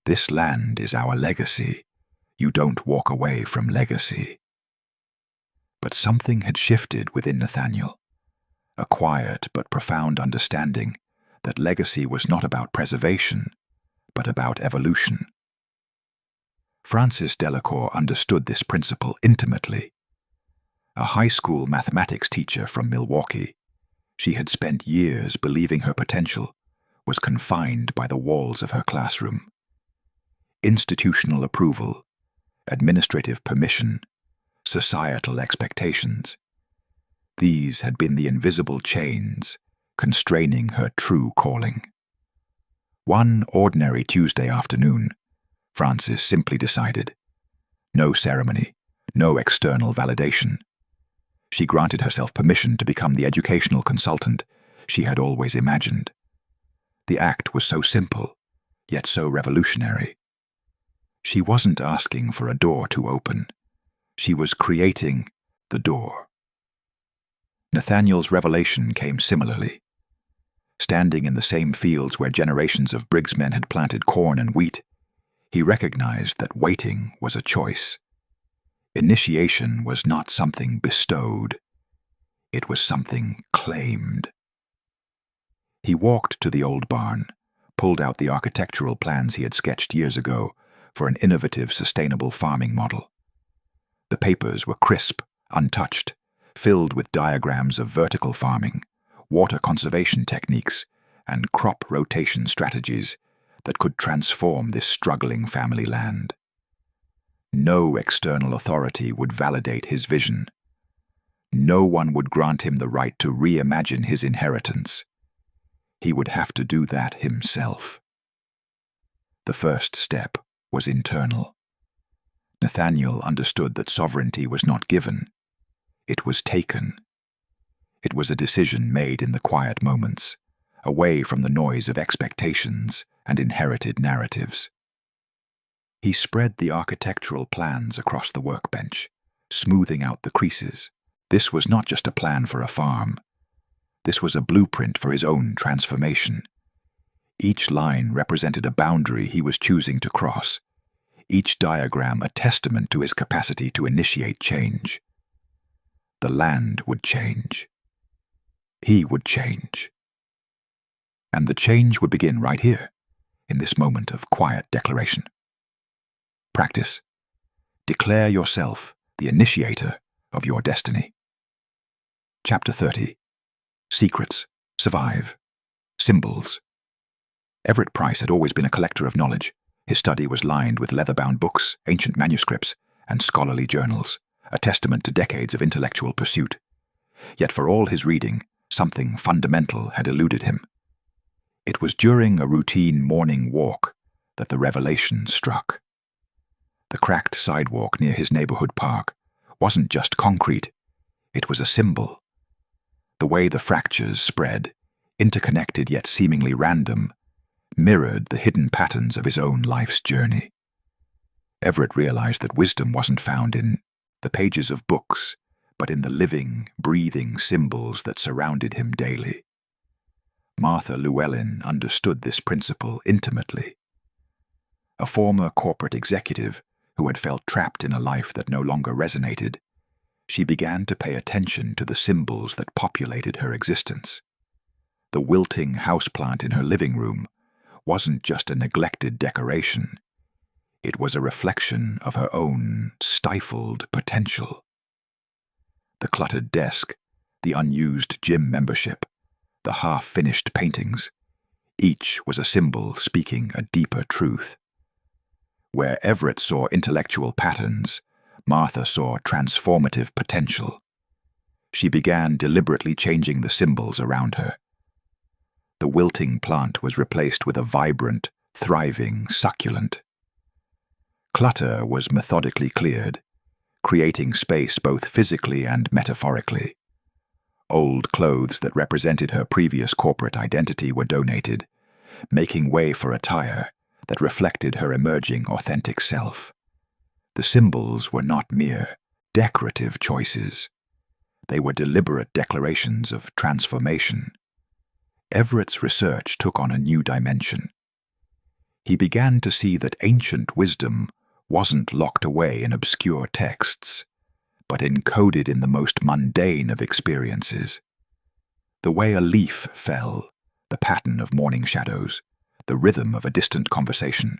"This land is our legacy. You don't walk away from legacy." But something had shifted within Nathaniel, a quiet but profound understanding that legacy was not about preservation, but about evolution. Frances Delacour understood this principle intimately. A high school mathematics teacher from Milwaukee, she had spent years believing her potential was confined by the walls of her classroom. Institutional approval, administrative permission, societal expectations. These had been the invisible chains constraining her true calling. One ordinary Tuesday afternoon, Frances simply decided. No ceremony, no external validation. She granted herself permission to become the educational consultant she had always imagined. The act was so simple, yet so revolutionary. She wasn't asking for a door to open. She was creating the door. Nathaniel's revelation came similarly. Standing in the same fields where generations of Briggs men had planted corn and wheat, he recognized that waiting was a choice. Initiation was not something bestowed. It was something claimed. He walked to the old barn, pulled out the architectural plans he had sketched years ago for an innovative, sustainable farming model. The papers were crisp, untouched, filled with diagrams of vertical farming, water conservation techniques, and crop rotation strategies that could transform this struggling family land. No external authority would validate his vision. No one would grant him the right to reimagine his inheritance. He would have to do that himself. The first step was internal. Nathaniel understood that sovereignty was not given. It was taken. It was a decision made in the quiet moments, away from the noise of expectations and inherited narratives. He spread the architectural plans across the workbench, smoothing out the creases. This was not just a plan for a farm. This was a blueprint for his own transformation. Each line represented a boundary he was choosing to cross, each diagram a testament to his capacity to initiate change. The land would change. He would change. And the change would begin right here, in this moment of quiet declaration. Practice. Declare yourself the initiator of your destiny. Chapter 30. Secrets. Survive. Symbols. Everett Price had always been a collector of knowledge. His study was lined with leather-bound books, ancient manuscripts, and scholarly journals, a testament to decades of intellectual pursuit. Yet for all his reading, something fundamental had eluded him. It was during a routine morning walk that the revelation struck. The cracked sidewalk near his neighborhood park wasn't just concrete, it was a symbol. The way the fractures spread, interconnected yet seemingly random, mirrored the hidden patterns of his own life's journey. Everett realized that wisdom wasn't found in the pages of books, but in the living, breathing symbols that surrounded him daily. Martha Llewellyn understood this principle intimately. A former corporate executive who had felt trapped in a life that no longer resonated, she began to pay attention to the symbols that populated her existence. The wilting houseplant in her living room wasn't just a neglected decoration. It was a reflection of her own stifled potential. The cluttered desk, the unused gym membership, the half-finished paintings, each was a symbol speaking a deeper truth. Where Everett saw intellectual patterns, Martha saw transformative potential. She began deliberately changing the symbols around her. The wilting plant was replaced with a vibrant, thriving succulent. Clutter was methodically cleared, creating space both physically and metaphorically. Old clothes that represented her previous corporate identity were donated, making way for attire that reflected her emerging authentic self. The symbols were not mere decorative choices. They were deliberate declarations of transformation. Everett's research took on a new dimension. He began to see that ancient wisdom wasn't locked away in obscure texts, but encoded in the most mundane of experiences. The way a leaf fell, the pattern of morning shadows, the rhythm of a distant conversation,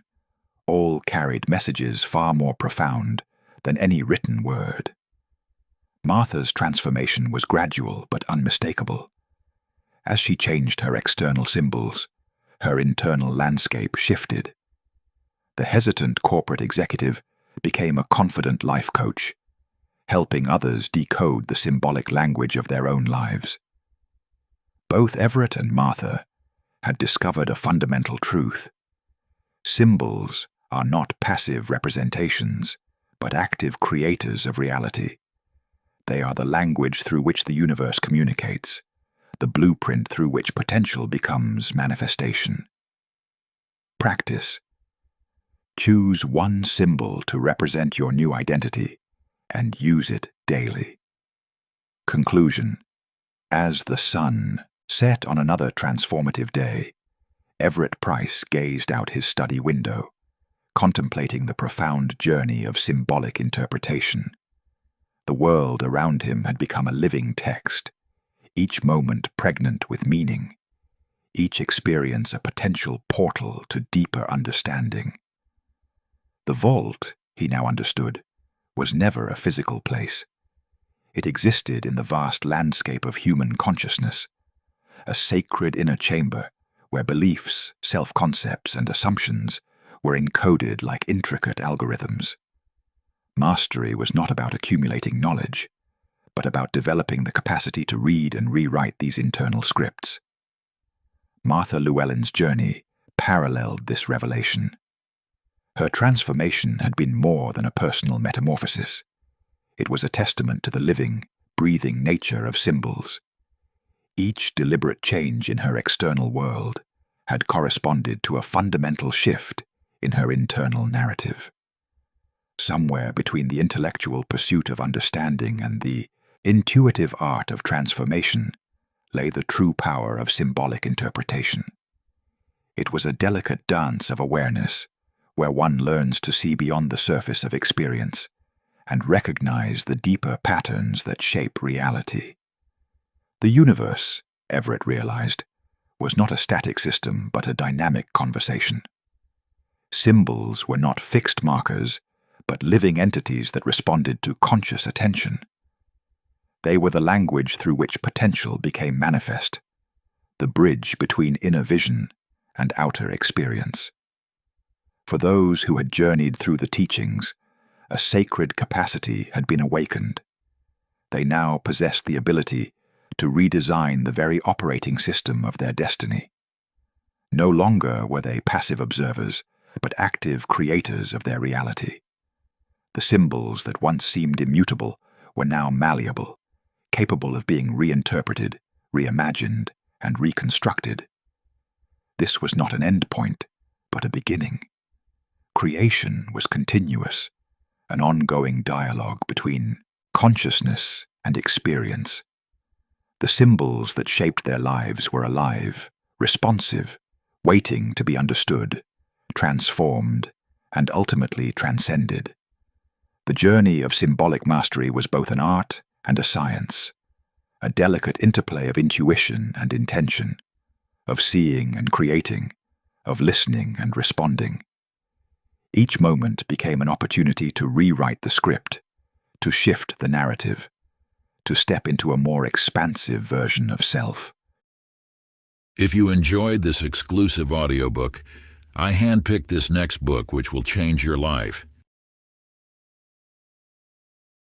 all carried messages far more profound than any written word. Martha's transformation was gradual but unmistakable. As she changed her external symbols, her internal landscape shifted. The hesitant corporate executive became a confident life coach, helping others decode the symbolic language of their own lives. Both Everett and Martha had discovered a fundamental truth. Symbols are not passive representations, but active creators of reality. They are the language through which the universe communicates, the blueprint through which potential becomes manifestation. Practice. Choose one symbol to represent your new identity and use it daily. Conclusion. As the sun set on another transformative day, Everett Price gazed out his study window, contemplating the profound journey of symbolic interpretation. The world around him had become a living text, each moment pregnant with meaning, each experience a potential portal to deeper understanding. The vault, he now understood, was never a physical place. It existed in the vast landscape of human consciousness, a sacred inner chamber where beliefs, self-concepts, and assumptions were encoded like intricate algorithms. Mastery was not about accumulating knowledge, but about developing the capacity to read and rewrite these internal scripts. Martha Llewellyn's journey paralleled this revelation. Her transformation had been more than a personal metamorphosis. It was a testament to the living, breathing nature of symbols. Each deliberate change in her external world had corresponded to a fundamental shift in her internal narrative. Somewhere between the intellectual pursuit of understanding and the intuitive art of transformation lay the true power of symbolic interpretation. It was a delicate dance of awareness, where one learns to see beyond the surface of experience and recognize the deeper patterns that shape reality. The universe, Everett realized, was not a static system but a dynamic conversation. Symbols were not fixed markers, but living entities that responded to conscious attention. They were the language through which potential became manifest, the bridge between inner vision and outer experience. For those who had journeyed through the teachings, a sacred capacity had been awakened. They now possessed the ability to redesign the very operating system of their destiny. No longer were they passive observers, but active creators of their reality. The symbols that once seemed immutable were now malleable, capable of being reinterpreted, reimagined, and reconstructed. This was not an endpoint, but a beginning. Creation was continuous, an ongoing dialogue between consciousness and experience. The symbols that shaped their lives were alive, responsive, waiting to be understood, transformed, and ultimately transcended. The journey of symbolic mastery was both an art and a science, a delicate interplay of intuition and intention, of seeing and creating, of listening and responding. Each moment became an opportunity to rewrite the script, to shift the narrative, to step into a more expansive version of self. If you enjoyed this exclusive audiobook, I handpicked this next book which will change your life.